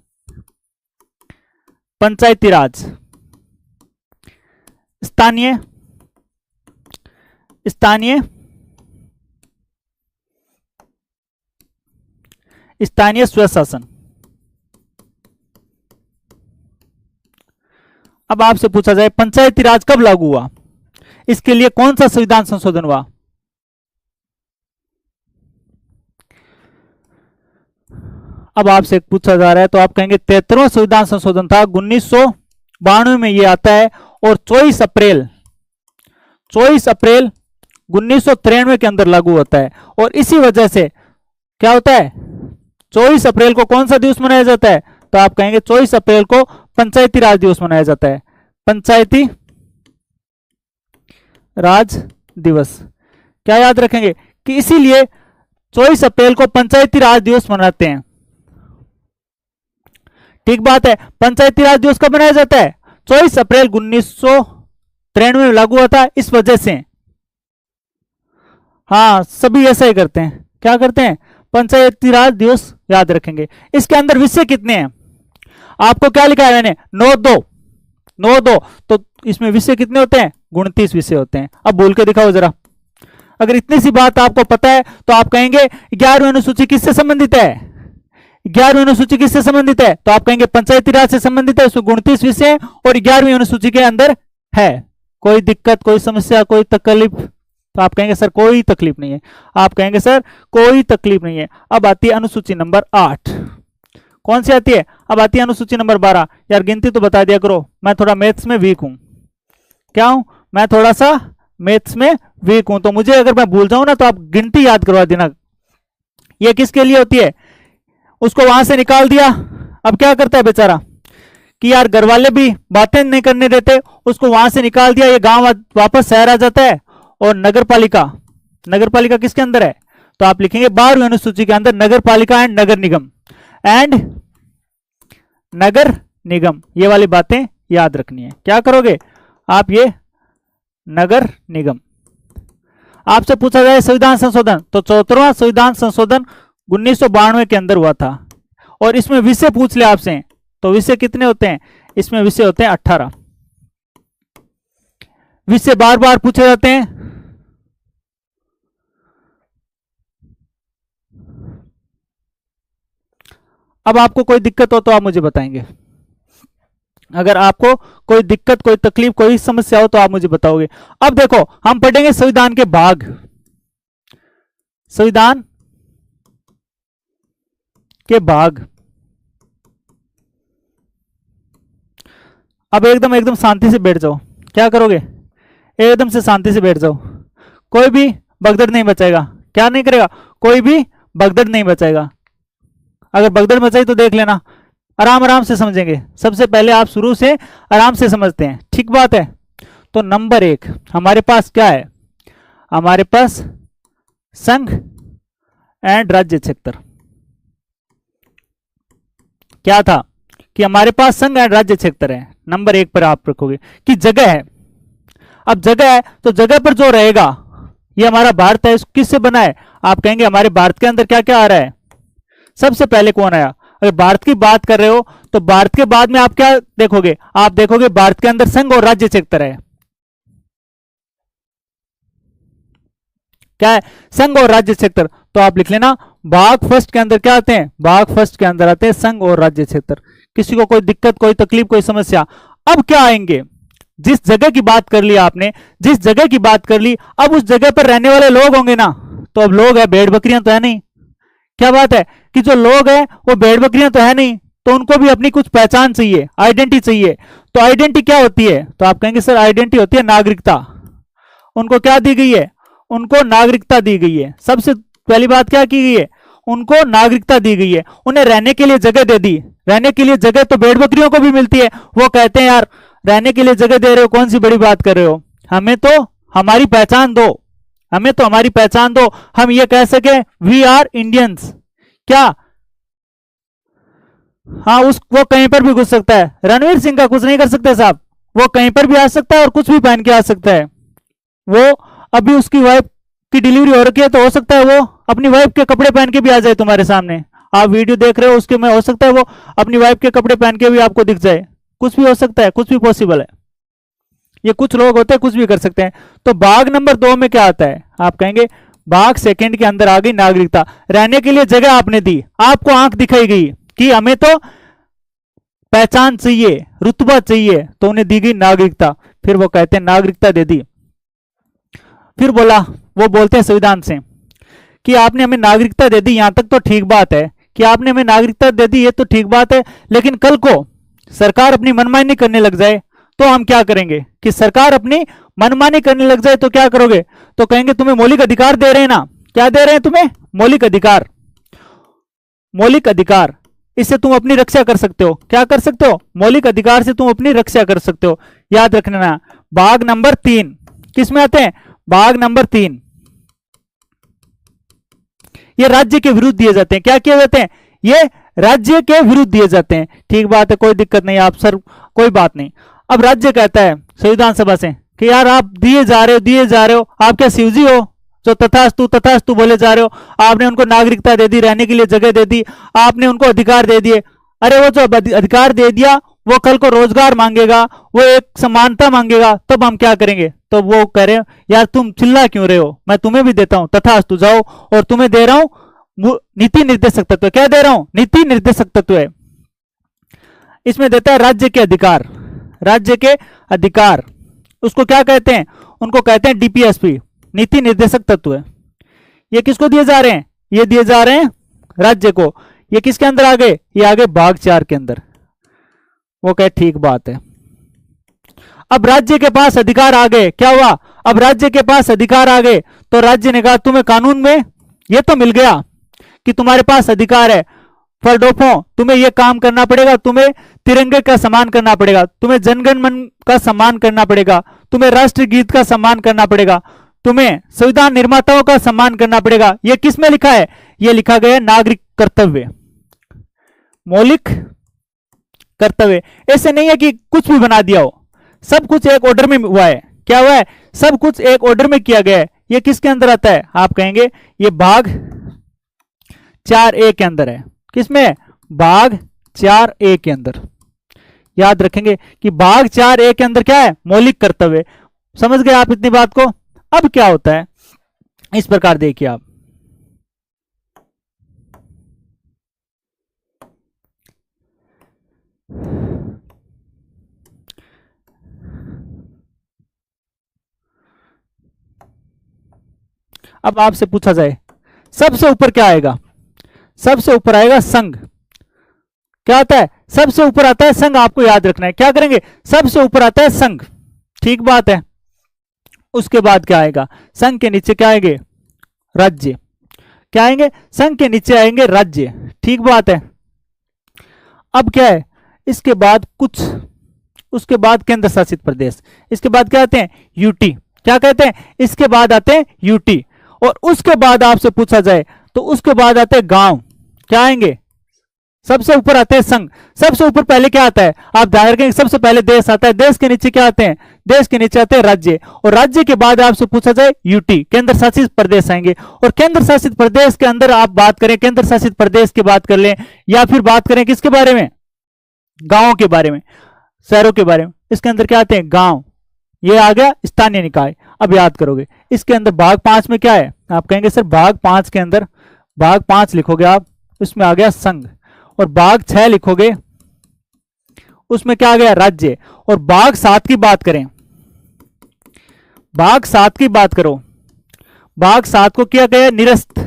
पंचायती राज, स्थानीय स्थानीय स्थानीय स्वशासन। अब आपसे पूछा जाए पंचायती राज कब लागू हुआ? इसके लिए कौन सा संविधान संशोधन हुआ? अब आपसे पूछा जा रहा है तो आप कहेंगे 73वां संविधान संशोधन था 1992 में ये आता है, और 24 अप्रैल 1993 के अंदर लागू होता है। और इसी वजह से क्या होता है, 24 अप्रैल को कौन सा दिवस मनाया जाता है, तो आप कहेंगे 24 अप्रैल को पंचायती राज दिवस मनाया जाता है। पंचायती राज दिवस, क्या याद रखेंगे कि इसीलिए 24 अप्रैल को पंचायती राज दिवस मनाते हैं। ठीक बात है। पंचायती राज दिवस कब मनाया जाता है, 24 अप्रैल 1993 में लागू हुआ था, इस वजह से हाँ सभी ऐसा ही करते हैं। क्या करते हैं, पंचायती राज दिवस याद रखेंगे। इसके अंदर विषय कितने हैं, आपको क्या लिखा है मैंने, 9 तो इसमें विषय कितने होते हैं, 29 विषय होते हैं। अब बोल के दिखाओ जरा। अगर इतनी सी बात आपको पता है तो आप कहेंगे 11वीं अनुसूची किससे संबंधित है, 11वीं अनुसूची किससे संबंधित है, तो आप कहेंगे पंचायती राज से संबंधित है, उसमें 29 विषय और 11वीं अनुसूची के अंदर है। कोई दिक्कत, कोई समस्या, कोई तकलीफ, तो आप कहेंगे सर कोई तकलीफ नहीं है, आप कहेंगे सर कोई तकलीफ नहीं है। अब आती है अनुसूची नंबर 8, कौन सी आती है, अब आती है अनुसूची नंबर 12। यार गिनती तो बता दिया करो, मैं थोड़ा मैथ्स में वीक हूं। क्या हूं, मैं थोड़ा सा मैथ्स में वीक हूं, तो मुझे अगर मैं भूल जाऊं ना तो आप गिनती याद करवा देना। ये किसके लिए होती है, उसको वहां से निकाल दिया, अब क्या करता है बेचारा कि यार घर वाले भी बातें नहीं करने देते, उसको वहां से निकाल दिया, ये गांव वापस शहर आ जाता है। और नगरपालिका किसके अंदर है, तो आप लिखेंगे 12वीं अनुसूची के अंदर नगरपालिका एंड नगर निगम, ये वाली बातें याद रखनी है। क्या करोगे आप, ये नगर निगम। आपसे पूछा जाए संविधान संशोधन, तो 74वां संविधान संशोधन 1992 के अंदर हुआ था, और इसमें विषय पूछ ले आपसे, तो विषय कितने होते हैं, इसमें विषय होते हैं 18 विषय, बार बार पूछे जाते हैं। अब आपको कोई दिक्कत हो तो आप मुझे बताएंगे, अगर आपको कोई दिक्कत, कोई तकलीफ, कोई समस्या हो तो आप मुझे बताओगे। अब देखो हम पढ़ेंगे संविधान के भाग, संविधान के भाग। अब एकदम शांति से बैठ जाओ। क्या करोगे, एकदम से शांति से बैठ जाओ, कोई भी भगदड़ नहीं बचाएगा। क्या नहीं करेगा, कोई भी भगदड़ नहीं बचाएगा। अगर भगदड़ मचाई तो देख लेना, आराम से समझेंगे। सबसे पहले आप शुरू से आराम से समझते हैं, ठीक बात है। तो नंबर 1 हमारे पास क्या है, हमारे पास संघ एंड राज्य क्षेत्र। क्या था कि हमारे पास संघ एंड राज्य क्षेत्र है। नंबर 1 पर आप रखोगे कि जगह है। अब जगह है तो जगह पर जो रहेगा, ये हमारा भारत है, इसको किससे बना है, आप कहेंगे हमारे भारत के अंदर क्या क्या आ रहा है, सबसे पहले कौन आया। अगर भारत की बात कर रहे हो तो भारत के बाद में आप क्या देखोगे, आप देखोगे भारत के अंदर संघ और राज्य क्षेत्र है। क्या है, संघ और राज्य क्षेत्र। तो आप लिख लेना भाग फर्स्ट के अंदर क्या आते हैं, भाग फर्स्ट के अंदर आते हैं संघ और राज्य क्षेत्र। किसी को कोई दिक्कत, कोई तकलीफ, कोई समस्या। अब क्या आएंगे, जिस जगह की बात कर ली आपने, जिस जगह की बात कर ली, अब उस जगह पर रहने वाले लोग होंगे ना। तो अब लोग है, भेड़ बकरियां तो है नहीं। क्या बात है कि जो लोग हैं वो भेड़ बकरियां तो है नहीं, तो उनको भी अपनी कुछ पहचान चाहिए, आइडेंटिटी चाहिए। तो आइडेंटिटी क्या होती है, तो आप कहेंगे सर आइडेंटिटी होती है नागरिकता। उनको क्या दी गई है, उनको नागरिकता दी गई है। सबसे पहली बात क्या की गई है, उनको नागरिकता दी गई है। उन्हें रहने के लिए जगह दे दी। रहने के लिए जगह तो भेड़ बकरियों को भी मिलती है। वो कहते हैं यार रहने के लिए जगह दे रहे हो, कौन सी बड़ी बात कर रहे हो, हमें तो हमारी पहचान दो, हमें तो हमारी पहचान दो, हम ये कह सके वी आर इंडियंस। क्या, हाँ वो कहीं पर भी घुस सकता है। रणवीर सिंह का कुछ नहीं कर सकते साहब, वो कहीं पर भी आ सकता है और कुछ भी पहन के आ सकता है। वो अभी उसकी वाइफ की डिलीवरी हो रखी है, तो हो सकता है वो अपनी वाइफ के कपड़े पहन के भी आ जाए तुम्हारे सामने। आप वीडियो देख रहे हो उसके में, हो सकता है वो अपनी वाइफ के कपड़े पहन के भी आपको दिख जाए। कुछ भी हो सकता है, कुछ भी पॉसिबल है। ये कुछ लोग होते हैं कुछ भी कर सकते हैं। तो भाग नंबर 2 में क्या आता है, आप कहेंगे भाग सेकंड के अंदर आ गई नागरिकता। रहने के लिए जगह आपने दी, आपको आंख दिखाई गई कि हमें तो पहचान चाहिए, रुतबा चाहिए, तो उन्हें दी गई नागरिकता। फिर वो कहते हैं नागरिकता दे दी। फिर बोला, वो बोलते हैं संविधान से कि आपने हमें नागरिकता दे दी, यहां तक तो ठीक बात है कि आपने हमें नागरिकता दे दी, ये तो ठीक बात है, लेकिन कल को सरकार अपनी मनमानी करने लग जाए तो हम क्या करेंगे? कि सरकार अपनी मनमानी करने लग जाए तो क्या करोगे? तो कहेंगे तुम्हें मौलिक अधिकार दे रहे हैं ना। क्या दे रहे हैं तुम्हें? मौलिक अधिकार। मौलिक अधिकार, इससे तुम अपनी रक्षा कर सकते हो। क्या कर सकते हो? मौलिक अधिकार से तुम अपनी रक्षा कर सकते हो। याद रखना। भाग नंबर 3 किस में आते हैं? भाग नंबर 3 ये राज्य के विरुद्ध दिए जाते हैं। क्या किए जाते हैं? ये राज्य के विरुद्ध दिए जाते हैं। ठीक बात है, कोई दिक्कत नहीं आप सर, कोई बात नहीं। अब राज्य कहता है संविधान सभा से कि यार आप दिए जा रहे हो, दिए जा रहे हो, आप क्या शिवजी हो जो तथास्तु तथास्तु बोले जा रहे हो? आपने उनको नागरिकता दे दी, रहने के लिए जगह दे दी, आपने उनको अधिकार दे दिए। अरे वो जो अधिकार दे दिया वो कल को रोजगार मांगेगा, वो एक समानता मांगेगा, तब हम क्या करेंगे? तो वो कह रहे यार तुम चिल्ला क्यों रहे हो, मैं तुम्हें भी देता हूं तथास्तु, जाओ, और तुम्हें दे रहा हूं नीति निर्देशक तत्व। क्या दे रहा हूं? नीति निर्देशक तत्व है। इसमें देता है राज्य के अधिकार। राज्य के अधिकार उसको क्या कहते हैं? उनको कहते हैं डीपीएसपी, नीति निर्देशक तत्व है। ये किसको दिए जा रहे हैं? ये दिए जा रहे हैं राज्य को। ये किसके अंदर आ गए? ये आगे भाग 4 के अंदर। वो कहे ठीक बात है। अब राज्य के पास अधिकार आ गए। क्या हुआ? अब राज्य के पास अधिकार आ गए तो राज्य ने कहा तुम्हें कानून में ये तो मिल गया कि तुम्हारे पास अधिकार है, फरडोफो तुम्हें यह काम करना पड़ेगा, तुम्हें तिरंगे का सम्मान करना पड़ेगा, तुम्हें जनगण मन का सम्मान करना पड़ेगा, तुम्हें राष्ट्रगीत का सम्मान करना पड़ेगा, तुम्हें संविधान निर्माताओं का सम्मान करना पड़ेगा। यह किस में लिखा है? यह लिखा गया नागरिक कर्तव्य, मौलिक कर्तव्य। ऐसे नहीं है कि कुछ भी बना दिया हो, सब कुछ एक ऑर्डर में हुआ है। क्या हुआ है? सब कुछ एक ऑर्डर में किया गया है। यह किसके अंदर आता है? आप कहेंगे यह भाग 4A के अंदर है। किसमें? भाग 4A के अंदर। याद रखेंगे कि भाग 4A के अंदर क्या है? मौलिक कर्तव्य। समझ गए आप इतनी बात को? अब क्या होता है इस प्रकार देखिए आप, अब आपसे पूछा जाए सबसे ऊपर क्या आएगा? सबसे ऊपर आएगा संघ। क्या आता है? सबसे ऊपर आता है संघ। आपको याद रखना है। क्या करेंगे? सबसे ऊपर आता है संघ। ठीक बात है। उसके बाद क्या आएगा? संघ के नीचे क्या आएंगे? राज्य। क्या आएंगे? संघ के नीचे आएंगे राज्य। ठीक बात है। अब क्या है? इसके बाद कुछ, उसके बाद केंद्र शासित प्रदेश, इसके बाद क्या आते हैं? यूटी। क्या कहते हैं? इसके बाद आते हैं यूटी। और उसके बाद आपसे पूछा जाए तो उसके बाद आते हैं गांव। क्या आएंगे? सबसे ऊपर आते हैं संघ। सबसे ऊपर पहले क्या आता है? आप ध्यान रखेंगे सबसे पहले देश आता है, देश के नीचे क्या आते हैं? देश के नीचे आते हैं राज्य, और राज्य के बाद आपसे पूछा जाए यूटी, केंद्र शासित प्रदेश आएंगे। और केंद्र शासित प्रदेश के अंदर आप बात करें, केंद्र शासित प्रदेश की बात कर लें, या फिर बात करें किसके बारे में? गांवों के बारे में, शहरों के बारे में। इसके अंदर क्या आते हैं? गांव। ये आ गया स्थानीय निकाय। अब याद करोगे इसके अंदर भाग 5 में क्या है? आप कहेंगे सर भाग 5 के अंदर, भाग 5 लिखोगे आप, उसमें आ गया संघ। और भाग 6 लिखोगे, उसमें क्या आ गया? राज्य। और भाग 7 की बात करें, भाग 7 की बात करो, भाग 7 को किया गया निरस्त,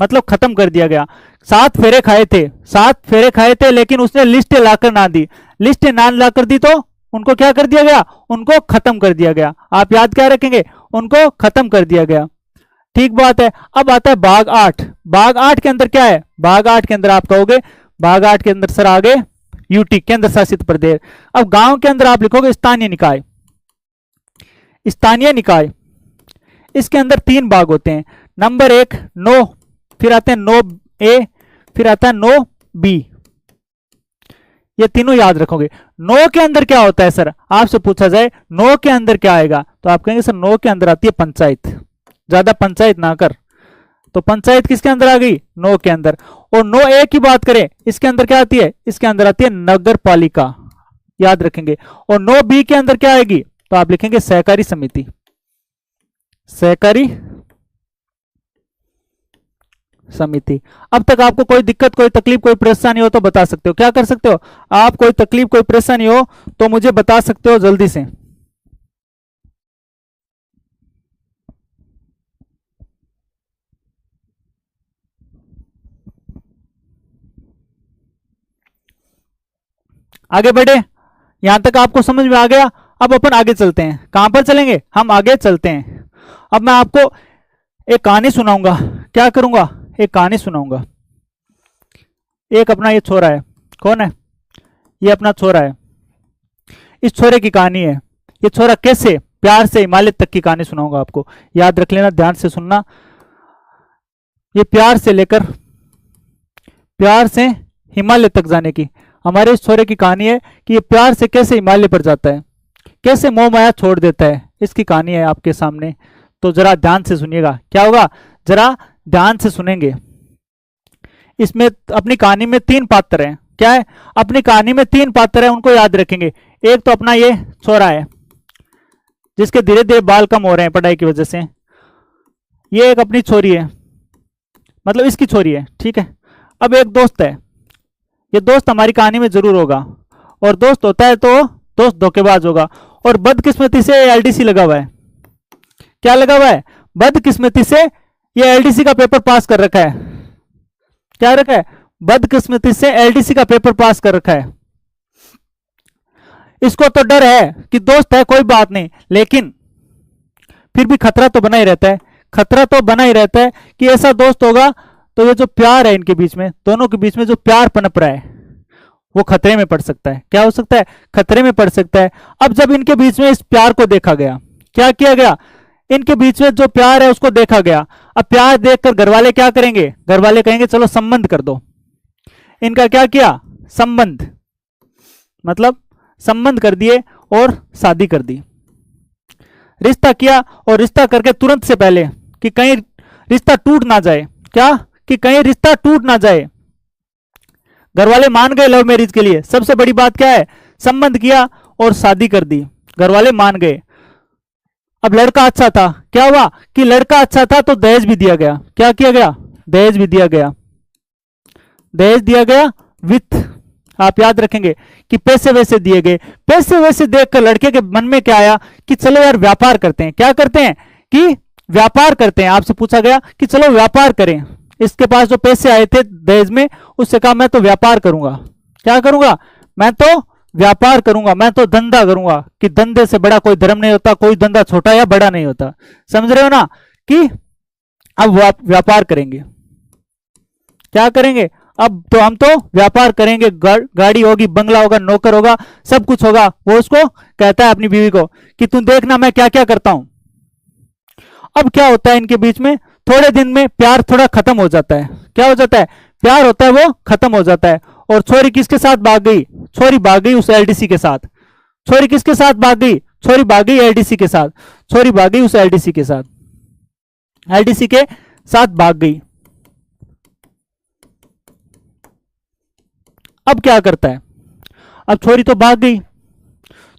मतलब खत्म कर दिया गया। 7 फेरे खाए थे, 7 फेरे खाए थे, लेकिन उसने लिस्ट लाकर ना दी। लिस्ट ना लाकर दी तो उनको क्या कर दिया गया? उनको खत्म कर दिया गया। आप याद क्या रखेंगे? उनको खत्म कर दिया गया। ठीक बात है। अब आता है भाग 8। भाग 8 के अंदर क्या है? भाग 8 के अंदर आप कहोगे, भाग 8 के अंदर सर आगे यूटी, केंद्र शासित प्रदेश। अब गांव के अंदर आप लिखोगे स्थानीय निकाय। स्थानीय निकाय, इसके अंदर 3 भाग होते हैं। नंबर 1 9, फिर आते हैं 9A, फिर आता है 9B। ये तीनों याद रखोगे। 9 के अंदर क्या होता है सर? आपसे पूछा जाए 9 के अंदर क्या आएगा, तो आप कहेंगे सर 9 के अंदर आती है पंचायत। ज्यादा पंचायत ना कर, तो पंचायत किसके अंदर आ गई? 9 के अंदर। और 9A की बात करें, इसके अंदर क्या आती है? इसके अंदर आती है नगर पालिका। याद रखेंगे। और 9B के अंदर क्या आएगी? तो आप लिखेंगे सहकारी समिति। सहकारी समिति। अब तक आपको कोई दिक्कत, कोई तकलीफ, कोई परेशानी हो तो बता सकते हो। क्या कर सकते हो आप? कोई तकलीफ, कोई परेशानी हो तो मुझे बता सकते हो जल्दी से। आगे बढ़े, यहां तक आपको समझ में आ गया। अब अपन आगे चलते हैं। कहां पर चलेंगे? हम आगे चलते हैं। अब मैं आपको एक कहानी सुनाऊंगा। क्या करूंगा? एक कहानी सुनाऊंगा। एक अपना ये छोरा है, कौन है? ये अपना छोरा है। इस छोरे की कहानी है। ये छोरा कैसे प्यार से हिमालय तक की कहानी सुनाऊंगा आपको, याद रख लेना, ध्यान से सुनना। ये प्यार से लेकर प्यार से हिमालय तक जाने की हमारे इस छोरे की कहानी है कि ये प्यार से कैसे हिमालय पर जाता है, कैसे मोह माया छोड़ देता है। इसकी कहानी है आपके सामने, तो जरा ध्यान से सुनिएगा। क्या होगा? जरा ध्यान से सुनेंगे। इसमें अपनी कहानी में 3 पात्र हैं। क्या है? अपनी कहानी में 3 पात्र हैं, उनको याद रखेंगे। एक तो अपना ये छोरा है जिसके धीरे धीरे बाल कम हो रहे हैं पढ़ाई की वजह से। ये एक अपनी छोरी है, मतलब इसकी छोरी है, ठीक है। अब एक दोस्त है। ये दोस्त हमारी कहानी में जरूर होगा, और दोस्त होता है तो दोस्त धोखेबाज होगा। और बदकिस्मती से एलडीसी लगा हुआ है। क्या लगा हुआ है? बदकिस्मती से ये एलडीसी का पेपर पास कर रखा है। क्या रखा है? बदकिस्मती से एलडीसी का पेपर पास कर रखा है। इसको तो डर है कि दोस्त है कोई बात नहीं, लेकिन फिर भी खतरा तो बना ही रहता है। खतरा तो बना ही रहता है कि ऐसा दोस्त होगा तो ये जो प्यार है इनके बीच में, दोनों के बीच में जो प्यार पनप रहा है, वो खतरे में पड़ सकता है। क्या हो सकता है? खतरे में पड़ सकता है। अब जब इनके बीच में इस प्यार को देखा गया, क्या किया गया? इनके बीच में जो प्यार है उसको देखा गया। अब प्यार देखकर घर वाले क्या करेंगे? घर वाले कहेंगे चलो संबंध कर दो। इनका क्या किया? संबंध, मतलब संबंध कर दिए और शादी कर दी। रिश्ता किया, और रिश्ता करके तुरंत से पहले कि कहीं रिश्ता टूट ना जाए, क्या कि कहीं रिश्ता टूट ना जाए, घर वाले मान गए लव मैरिज के लिए। सबसे बड़ी बात क्या है? संबंध किया और शादी कर दी, घर वाले मान गए। अब लड़का अच्छा था, क्या हुआ कि लड़का अच्छा था तो दहेज भी दिया गया। क्या किया गया? दहेज भी दिया गया। दहेज दिया गया विथ, आप याद रखेंगे कि पैसे वैसे दिए गए। पैसे वैसे देखकर लड़के के मन में क्या आया कि चलो यार व्यापार करते हैं। क्या करते हैं? कि व्यापार करते हैं। आपसे पूछा गया कि चलो व्यापार करें। इसके पास जो पैसे आए थे दहेज में, उससे कहा मैं तो व्यापार करूंगा। क्या करूंगा? मैं तो व्यापार करूंगा, मैं तो धंधा करूंगा। कि धंधे से बड़ा कोई धर्म नहीं होता, कोई धंधा छोटा या बड़ा नहीं होता। समझ रहे हो ना? कि अब व्यापार करेंगे। क्या करेंगे? अब तो हम तो व्यापार करेंगे। गाड़ी होगी, बंगला होगा, नौकर होगा, सब कुछ होगा। वो उसको कहता है अपनी बीवी को कि तुम देखना मैं क्या क्या करता हूं। अब क्या होता है इनके बीच में? थोड़े दिन में प्यार थोड़ा खत्म हो जाता है। क्या हो जाता है? प्यार होता है वो खत्म हो जाता है। और छोरी किसके साथ भाग गई? छोरी भाग गई उस एलडीसी के साथ। छोरी किसके साथ भाग गई? छोरी भाग गई एलडीसी के साथ। छोरी भाग गई उस एलडीसी के साथ, एलडीसी के साथ भाग गई। अब क्या करता है? अब छोरी तो भाग गई।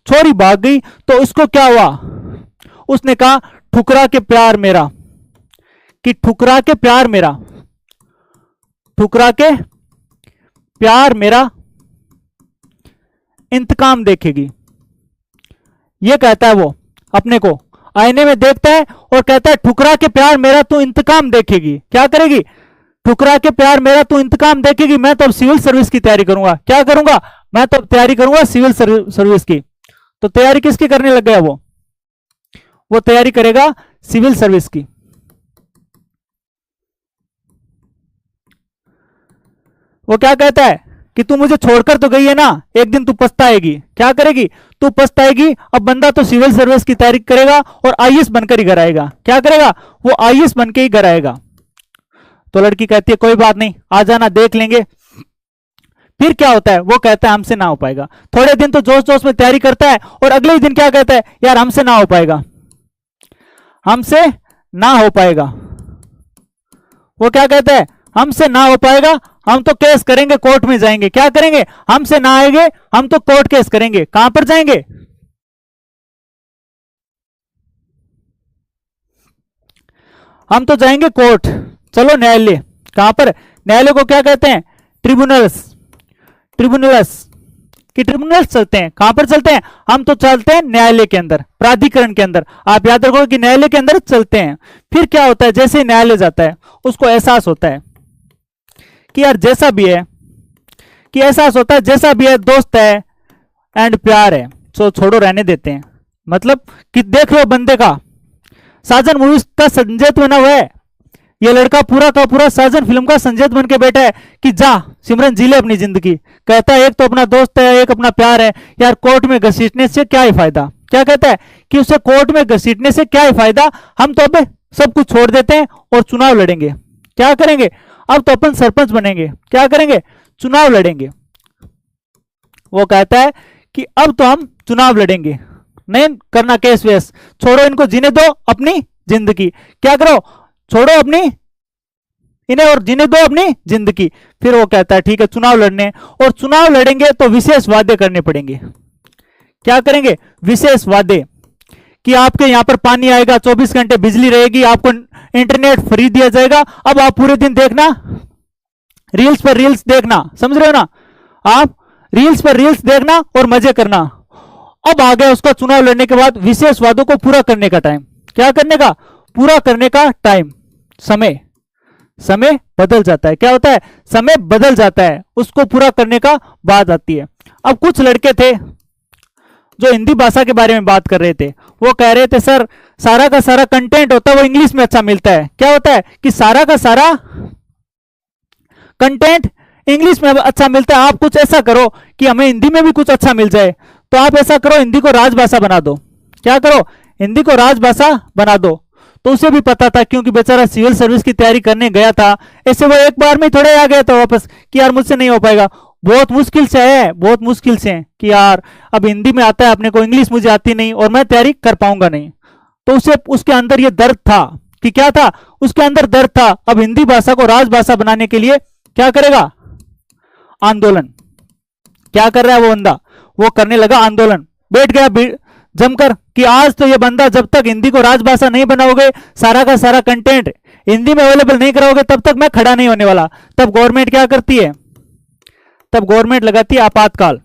छोरी भाग गई तो इसको क्या हुआ? उसने कहा ठुकरा के प्यार मेरा, कि ठुकरा के प्यार मेरा, ठुकरा के प्यार मेरा इंतकाम देखेगी। ये कहता है वो अपने को आईने में देखता है और कहता है ठुकरा के प्यार मेरा तू इंतकाम देखेगी। क्या करेगी? ठुकरा के प्यार मेरा तू इंतकाम देखेगी। मैं तो अब सिविल सर्विस की तैयारी करूंगा। क्या करूंगा? मैं तो तैयारी करूंगा सिविल सर्विस की। तो तैयारी किसकी करने लग गया? वो तैयारी करेगा सिविल सर्विस की। वो क्या कहता है कि तू मुझे छोड़कर तो गई है ना, एक दिन तू पछताएगी। क्या करेगी? तू पछताएगी। अब बंदा तो सिविल सर्विस की तैयारी करेगा और आईएएस बनकर ही घर आएगा। क्या करेगा? वो आईएएस बनकर ही घर आएगा। तो लड़की कहती है कोई बात नहीं, आ जाना, देख लेंगे। फिर क्या होता है? वो कहता है हमसे ना हो पाएगा। थोड़े दिन तो जोश जोश में तैयारी करता है और अगले ही दिन क्या कहता है? यार हमसे ना हो पाएगा, हमसे ना हो पाएगा। वो क्या कहता है? हमसे ना हो पाएगा, हम तो केस करेंगे, कोर्ट में जाएंगे। क्या करेंगे? हमसे ना आएंगे, हम तो कोर्ट केस करेंगे। कहां पर जाएंगे? हम तो जाएंगे कोर्ट, चलो न्यायालय। कहां पर? न्यायालय को क्या कहते हैं? ट्रिब्यूनल्स। ट्रिब्यूनल्स कि ट्रिब्यूनल्स चलते हैं। कहां पर चलते हैं? हम तो चलते हैं न्यायालय के अंदर, प्राधिकरण के अंदर। आप याद रखो कि न्यायालय के अंदर चलते हैं। फिर क्या होता है? जैसे न्यायालय जाता है उसको एहसास होता है कि यार जैसा भी है, कि एहसास होता है जैसा भी है दोस्त है, एंड प्यार है, सो छोड़ो रहने देते हैं। मतलब कि देख रहे हो बंदे का, साजन मूवी का संजय तो बना हुआ है, ये लड़का पूरा का पूरा साजन फिल्म का संजय बन के बैठा है कि जा सिमरन जी ले अपनी जिंदगी। कहता है एक तो अपना दोस्त है, एक अपना प्यार है, यार कोर्ट में घसीटने से क्या ही फायदा। क्या कहता है कि उसे कोर्ट में घसीटने से क्या ही फायदा, हम तो अब सब कुछ छोड़ देते हैं और चुनाव लड़ेंगे। क्या करेंगे, अब तो अपन सरपंच बनेंगे, क्या करेंगे, चुनाव लड़ेंगे। वो कहता है कि अब तो हम चुनाव लड़ेंगे, नहीं करना केस वेस, छोड़ो इनको जीने दो अपनी जिंदगी। क्या करो, छोड़ो अपनी इन्हें और जीने दो अपनी जिंदगी। फिर वो कहता है ठीक है चुनाव लड़ने, और चुनाव लड़ेंगे तो विशेष वादे करने पड़ेंगे। क्या करेंगे, विशेष वादे कि आपके यहां पर पानी आएगा, 24 घंटे बिजली रहेगी, आपको इंटरनेट फ्री दिया जाएगा। अब आप पूरे दिन देखना रील्स पर रील्स देखना, समझ रहे हो ना, आप रील्स पर रील्स देखना और मजे करना। अब आ गया उसका चुनाव लड़ने के बाद विशेष वादों को पूरा करने का टाइम। क्या करने का, पूरा करने का टाइम। समय, समय बदल जाता है, क्या होता है, समय बदल जाता है, उसको पूरा करने का बात आती है। अब कुछ लड़के थे जो हिंदी भाषा के बारे में बात कर रहे थे, वो कह रहे थे सर सारा का सारा कंटेंट होता है वो इंग्लिश में अच्छा मिलता है। क्या होता है कि सारा का सारा कंटेंट इंग्लिश में अच्छा मिलता है, आप कुछ ऐसा करो कि हमें हिंदी में भी कुछ अच्छा मिल जाए। तो आप ऐसा करो, हिंदी को राजभाषा बना दो। क्या करो, हिंदी को राजभाषा बना दो। तो उसे भी पता था, क्योंकि बेचारा सिविल सर्विस की तैयारी करने गया था, ऐसे वो एक बार में थोड़े आ गया था वापस कि यार मुझसे नहीं हो पाएगा, बहुत मुश्किल से है, बहुत मुश्किल से कि यार अब हिंदी में आता है अपने को, इंग्लिश मुझे आती नहीं और मैं तैयारी कर पाऊंगा नहीं। तो उसे उसके अंदर ये दर्द था कि क्या था, उसके अंदर दर्द था अब हिंदी भाषा को राजभाषा बनाने के लिए क्या करेगा, आंदोलन। क्या कर रहा है वो बंदा, वो करने लगा आंदोलन, बैठ गया जमकर कि आज तो ये बंदा जब तक हिंदी को राजभाषा नहीं बनाओगे, सारा का सारा कंटेंट हिंदी में अवेलेबल नहीं कराओगे, तब तक मैं खड़ा नहीं होने वाला। तब गवर्नमेंट क्या करती है, तब गवर्नमेंट लगाती है आपातकाल।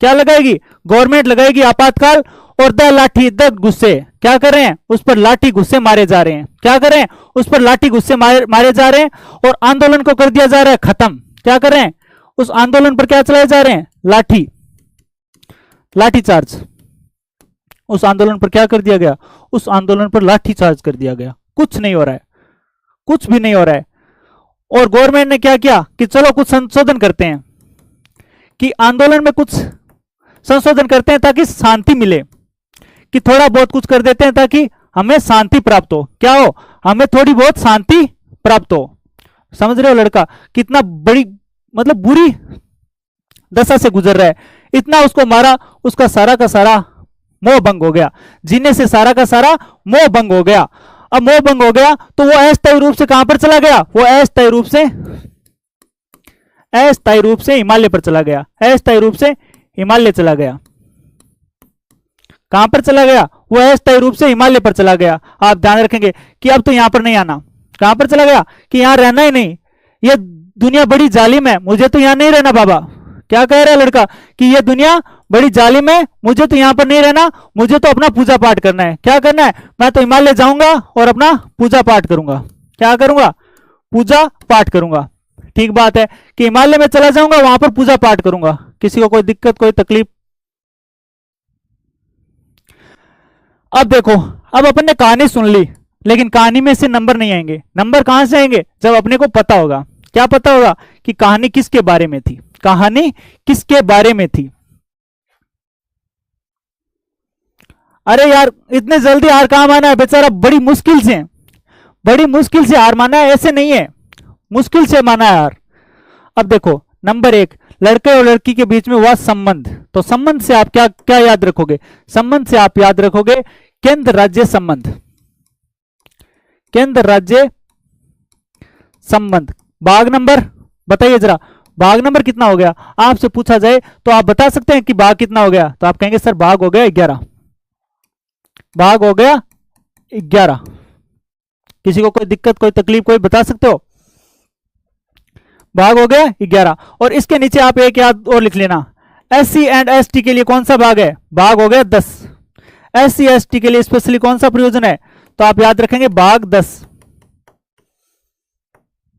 क्या लगाएगी, गवर्नमेंट लगाएगी आपातकाल, और द लाठी द गुस्से, क्या कर रहे हैं, उस पर लाठी गुस्से मारे जा रहे हैं। क्या कर रहे हैं, उस पर लाठी गुस्से मारे जा रहे हैं, और आंदोलन को कर दिया जा रहा है खत्म। क्या कर रहे हैं, उस आंदोलन पर क्या चलाए जा रहे हैं, लाठी चार्ज। उस आंदोलन पर क्या कर दिया गया, उस आंदोलन पर लाठी चार्ज कर दिया गया। कुछ नहीं हो रहा है, कुछ भी नहीं हो रहा है। और गवर्नमेंट ने क्या किया कि चलो कुछ संशोधन करते हैं, कि आंदोलन में कुछ संशोधन करते हैं ताकि शांति मिले, कि थोड़ा बहुत कुछ कर देते हैं ताकि हमें शांति प्राप्त हो। क्या हो, हमें थोड़ी बहुत शांति प्राप्त हो। समझ रहे हो लड़का कितना बड़ी मतलब बुरी दशा से गुजर रहा है, इतना उसको मारा, उसका सारा का सारा मोह भंग हो गया, जीने से सारा का सारा मोह भंग हो गया। अब मोह भंग हो गया तो वो अस्थायी रूप से कहां पर चला गया, वो अस्थायी रूप से हिमालय पर चला गया, अस्थायी रूप से हिमालय चला गया। कहां पर चला गया, वो अस्थायी रूप से हिमालय पर चला गया। आप ध्यान रखेंगे कि अब तो यहां पर नहीं आना। कहां पर चला गया कि यहां रहना ही नहीं, ये दुनिया बड़ी जालिम है, मुझे तो यहां नहीं रहना बाबा। क्या कह रहा है लड़का कि ये दुनिया बड़ी जालिम है, मुझे तो यहां पर नहीं रहना, मुझे तो अपना पूजा पाठ करना है। क्या करना है, मैं तो हिमालय जाऊंगा और अपना पूजा पाठ करूंगा। क्या करूंगा, पूजा पाठ करूंगा। ठीक बात है कि हिमालय में चला जाऊंगा, वहां पर पूजा पाठ करूंगा, किसी को कोई दिक्कत कोई तकलीफ। अब देखो, अब अपन ने कहानी सुन ली, लेकिन कहानी में से नंबर नहीं आएंगे। नंबर कहां से आएंगे, जब अपने को पता होगा। क्या पता होगा कि कहानी किसके बारे में थी, कहानी किसके बारे में थी। अरे यार इतने जल्दी हार कहां माना है, बेचारा बड़ी मुश्किल से हार माना है, ऐसे नहीं है, मुश्किल से माना है हार। अब देखो नंबर 1, लड़के और लड़की के बीच में हुआ संबंध। तो संबंध से आप क्या क्या याद रखोगे, संबंध से आप याद रखोगे केंद्र राज्य संबंध, केंद्र राज्य संबंध। भाग नंबर बताइए जरा, भाग नंबर कितना हो गया, आपसे पूछा जाए तो आप बता सकते हैं कि भाग कितना हो गया, तो आप कहेंगे सर भाग हो गया 11, भाग हो गया 11। किसी को कोई दिक्कत कोई तकलीफ कोई बता सकते हो, भाग हो गया 11। और इसके नीचे आप एक याद और लिख लेना, SC एंड ST के लिए कौन सा भाग है, भाग हो गया 10। SC ST के लिए स्पेशली कौन सा प्रयोजन है, तो आप याद रखेंगे भाग 10।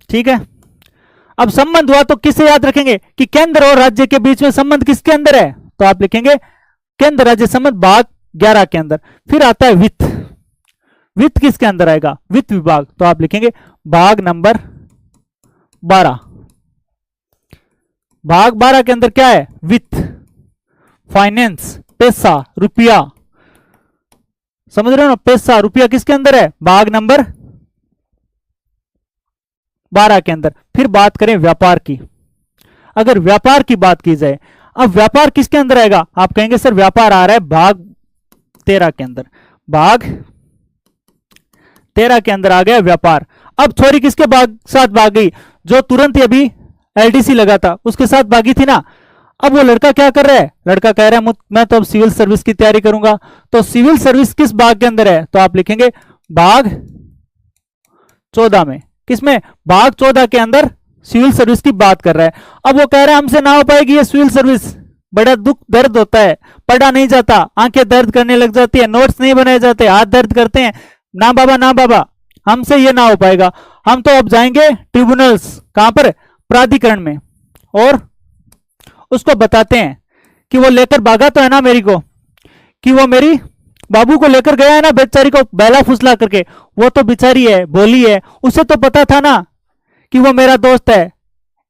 ठीक है, अब संबंध हुआ तो किसे याद रखेंगे कि केंद्र और राज्य के बीच में संबंध किसके अंदर है, तो आप लिखेंगे केंद्र राज्य संबंध भाग 11 के अंदर। फिर आता है वित्त। वित्त किसके अंदर आएगा? वित्त विभाग, तो आप लिखेंगे भाग नंबर 12। भाग 12 के अंदर क्या है? वित्त, फाइनेंस, पैसा, रुपया। समझ रहे हो ना? पैसा रुपया किसके अंदर है? भाग नंबर 12 के अंदर। फिर बात करें व्यापार की। अगर व्यापार की बात की जाए, अब व्यापार किसके अंदर आएगा? आप कहेंगे सर व्यापार आ रहा है भाग 13 के अंदर। भाग 13 के अंदर आ गया व्यापार। अब छोरी किसके साथ भाग गई? जो तुरंत ही अभी एलडीसी लगा था उसके साथ भागी थी ना। अब वो लड़का क्या कर रहा है? लड़का कह रहा है मैं तो अब सिविल सर्विस की तैयारी करूंगा। तो सिविल सर्विस किस भाग के अंदर है? तो आप लिखेंगे भाग 14 में। किसमें? भाग 14 के अंदर सिविल सर्विस की बात कर रहा है। अब वो कह रहा है हमसे ना हो पाएगी ये सिविल सर्विस, बड़ा दुख दर्द होता है, पढ़ा नहीं जाता, आंखें दर्द करने लग जाती है, नोट्स नहीं बनाए जाते, हाथ दर्द करते हैं, ना बाबा ना बाबा, हमसे ये ना हो पाएगा। हम तो अब जाएंगे ट्रिब्यूनल्स, कहां पर? प्राधिकरण में, और उसको बताते हैं कि वो लेकर भागा तो है ना मेरी को, कि वो मेरी बाबू को लेकर गया है ना बेचारी को बैला फुसला करके। वो तो बेचारी है, भोली है, उसे तो पता था ना कि वो मेरा दोस्त है।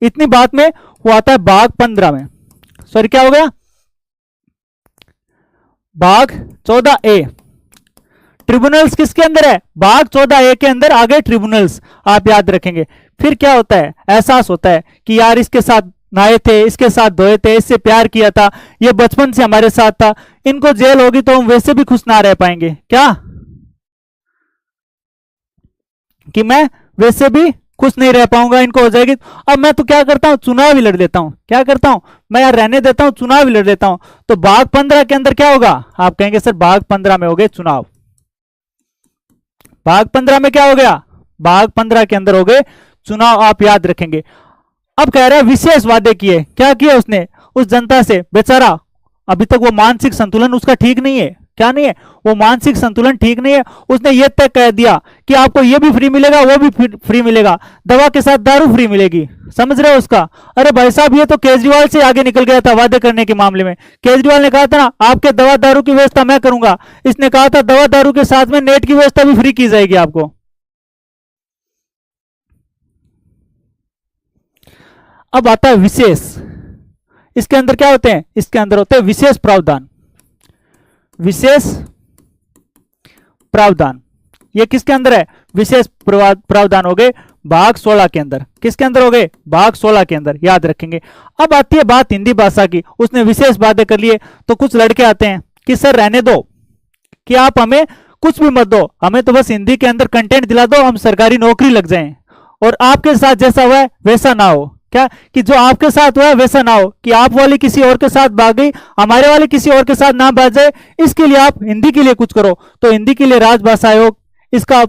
इतनी बात में वो आता है भाग 15 में। सॉरी क्या हो गया? भाग 14A। ट्रिब्यूनल्स किसके अंदर है? भाग 14A के अंदर आ गए ट्रिब्यूनल्स, आप याद रखेंगे। फिर क्या होता है? एहसास होता है कि यार इसके साथ नहाए थे, इसके साथ धोए थे, इससे प्यार किया था, ये बचपन से हमारे साथ था, इनको जेल होगी तो हम वैसे भी खुश ना रह पाएंगे। क्या कि मैं वैसे भी खुश नहीं रह पाऊंगा, इनको हो जाएगी। अब मैं तो क्या करता हूं? चुनाव ही लड़ लेता हूं। क्या करता हूं? मैं यार रहने देता हूं, चुनाव ही लड़ लेता हूं। तो भाग 15 के अंदर क्या होगा? आप कहेंगे सर भाग 15 में हो गए चुनाव। भाग 15 में क्या हो गया? भाग 15 के अंदर हो गए चुनाव, आप याद रखेंगे। अब कह रहा है विशेष वादे किए। क्या किया उसने? उस जनता से, बेचारा अभी तक वो मानसिक संतुलन उसका ठीक नहीं है। क्या नहीं है? वो मानसिक संतुलन ठीक नहीं है। उसने ये तय कह दिया कि आपको ये भी फ्री मिलेगा, वो भी फ्री मिलेगा, दवा के साथ दारू फ्री मिलेगी। समझ रहे हो उसका? अरे भाई साहब ये तो केजरीवाल से आगे निकल गया था वादे करने के मामले में। केजरीवाल ने कहा था ना आपके दवा दारू की व्यवस्था मैं करूंगा। इसने कहा था दवा दारू के साथ में नेट की व्यवस्था भी फ्री की जाएगी आपको। अब आता है विशेष। इसके अंदर क्या होते हैं? इसके अंदर होते हैं विशेष प्रावधान। विशेष प्रावधान ये किसके अंदर है? विशेष प्रावधान हो गए भाग 16 के अंदर। किसके अंदर हो गए? भाग 16 के अंदर, याद रखेंगे। अब आती है बात हिंदी भाषा की। उसने विशेष बातें कर लिए तो कुछ लड़के आते हैं कि सर रहने दो, कि आप हमें कुछ भी मत दो, हमें तो बस हिंदी के अंदर कंटेंट दिला दो, हम सरकारी नौकरी लग जाएं, और आपके साथ जैसा हुआ है वैसा ना हो। क्या कि जो आपके साथ हुआ है वैसा ना हो, कि आप वाली किसी और के साथ भाग गई, हमारे वाले किसी और के साथ ना भाग जाए, इसके लिए आप हिंदी के लिए कुछ करो। तो हिंदी के लिए राजभाषा आयोग, इसका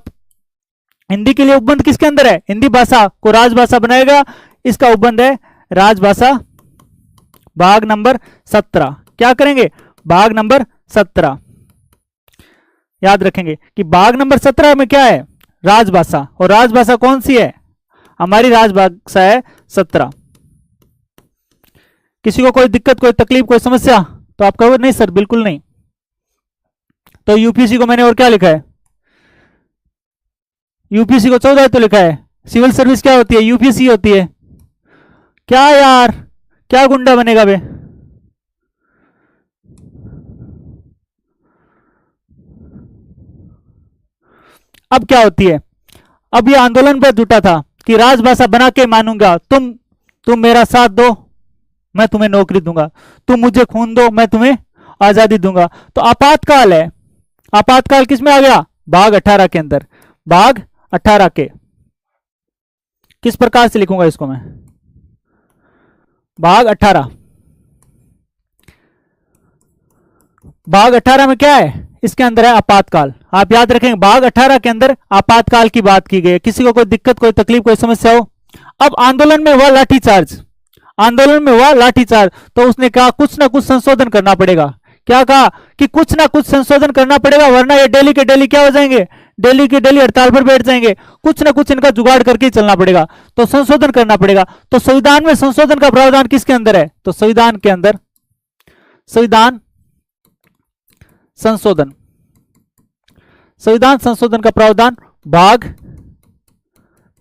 हिंदी के लिए उपबंध किसके अंदर है? हिंदी भाषा को राजभाषा बनाएगा, इसका उपबंध है राजभाषा। भाग नंबर 17 क्या करेंगे? भाग नंबर 17 याद रखेंगे कि भाग नंबर 17 में क्या है? राजभाषा। और राजभाषा कौन सी है? हमारी राजभाषा है 17। किसी को कोई दिक्कत, कोई तकलीफ, कोई समस्या? तो आप कहोगे नहीं सर बिल्कुल नहीं। तो यूपीएससी को मैंने और क्या लिखा है? यूपीएससी को 14 तो लिखा है। सिविल सर्विस क्या होती है? यूपीएससी होती है। क्या यार, क्या गुंडा बनेगा बे? अब क्या होती है? अब ये आंदोलन पर जुटा था कि राजभाषा बना के मानूंगा, तुम मेरा साथ दो मैं तुम्हें नौकरी दूंगा, तुम मुझे खून दो मैं तुम्हें आजादी दूंगा। तो आपातकाल है। आपातकाल किस में आ गया? भाग 18 के अंदर। भाग 18 के किस प्रकार से लिखूंगा इसको मैं? भाग 18। भाग 18 में क्या है? इसके अंदर है आपातकाल। आप याद रखेंगे भाग 18 के अंदर आपातकाल की बात की गई है। किसी को कोई दिक्कत, कोई तकलीफ, कोई समस्या हो? अब आंदोलन में हुआ लाठीचार्ज, आंदोलन में हुआ लाठीचार्ज, तो उसने कहा कुछ ना कुछ संशोधन करना पड़ेगा। क्या कहा? कि कुछ ना कुछ संशोधन करना पड़ेगा, वरना ये डेली के डेली क्या हो जाएंगे? डेली के डेली हड़ताल पर बैठ जाएंगे। कुछ ना कुछ इनका जुगाड़ करके चलना पड़ेगा, तो संशोधन करना पड़ेगा। तो संविधान में संशोधन का प्रावधान किसके अंदर है? तो संविधान के अंदर संविधान संशोधन। संविधान संशोधन का प्रावधान भाग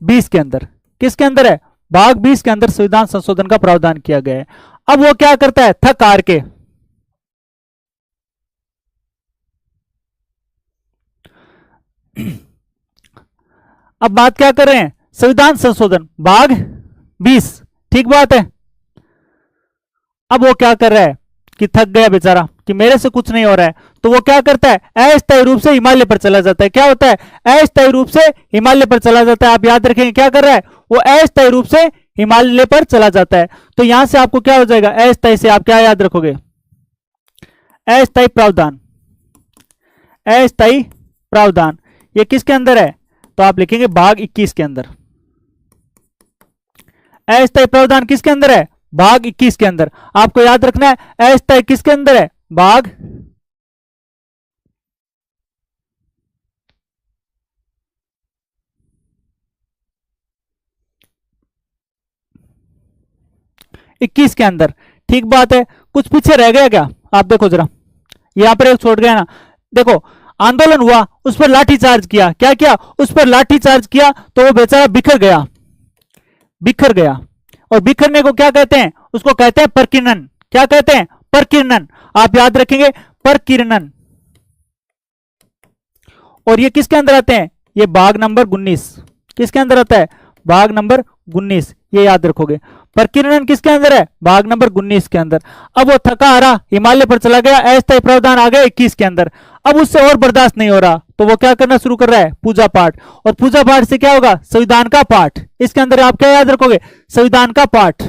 20 के अंदर, किसके अंदर है? भाग 20 के अंदर संविधान संशोधन का प्रावधान किया गया है। अब वो क्या करता है? थक हार के अब बात क्या कर रहे हैं? संविधान संशोधन भाग 20, ठीक बात है। अब वो क्या कर रहा है कि थक गया बेचारा कि मेरे से कुछ नहीं हो रहा है, तो वो क्या करता है? अस्थायी रूप से हिमालय पर चला जाता है। क्या होता है? अस्थायी रूप से हिमालय पर चला जाता है। आप याद रखेंगे क्या कर रहा है? वो अस्थायी रूप से हिमालय पर चला जाता है। तो यहां से आपको क्या हो जाएगा? अस्थायी से आप क्या याद रखोगे? अस्थायी प्रावधान। अस्थायी प्रावधान ये किसके अंदर है? तो आप लिखेंगे भाग 21 के अंदर। अस्थायी प्रावधान किसके अंदर है? भाग 21 के अंदर। आपको याद रखना है अस्थायी किसके अंदर है? भाग 21 के अंदर, ठीक बात है। कुछ पीछे रह गया क्या? आप देखो जरा, यहां पर एक छोड़ गया ना। देखो, आंदोलन हुआ, उस पर लाठीचार्ज किया। क्या किया? उस पर लाठीचार्ज किया तो वो बेचारा बिखर गया। बिखर गया, और बिखरने को क्या कहते हैं? उसको कहते हैं प्रकीर्णन। क्या कहते हैं? प्रकीर्णन। आप याद रखेंगे प्रकीर्णन। और ये किसके अंदर आते हैं? ये भाग नंबर 19। किसके अंदर आता है? भाग नंबर 19। ये याद रखोगे। प्रकीर्णन किसके अंदर है? भाग नंबर 19 के अंदर। अब वो थका हारा हिमालय पर चला गया, अस्थायी प्रावधान आ गया 21 के अंदर। अब उससे और बर्दाश्त नहीं हो रहा, तो वो क्या करना शुरू कर रहा है? पूजा पाठ। और पूजा पाठ से क्या होगा? संविधान का पाठ। इसके अंदर आप क्या याद रखोगे? संविधान का पाठ।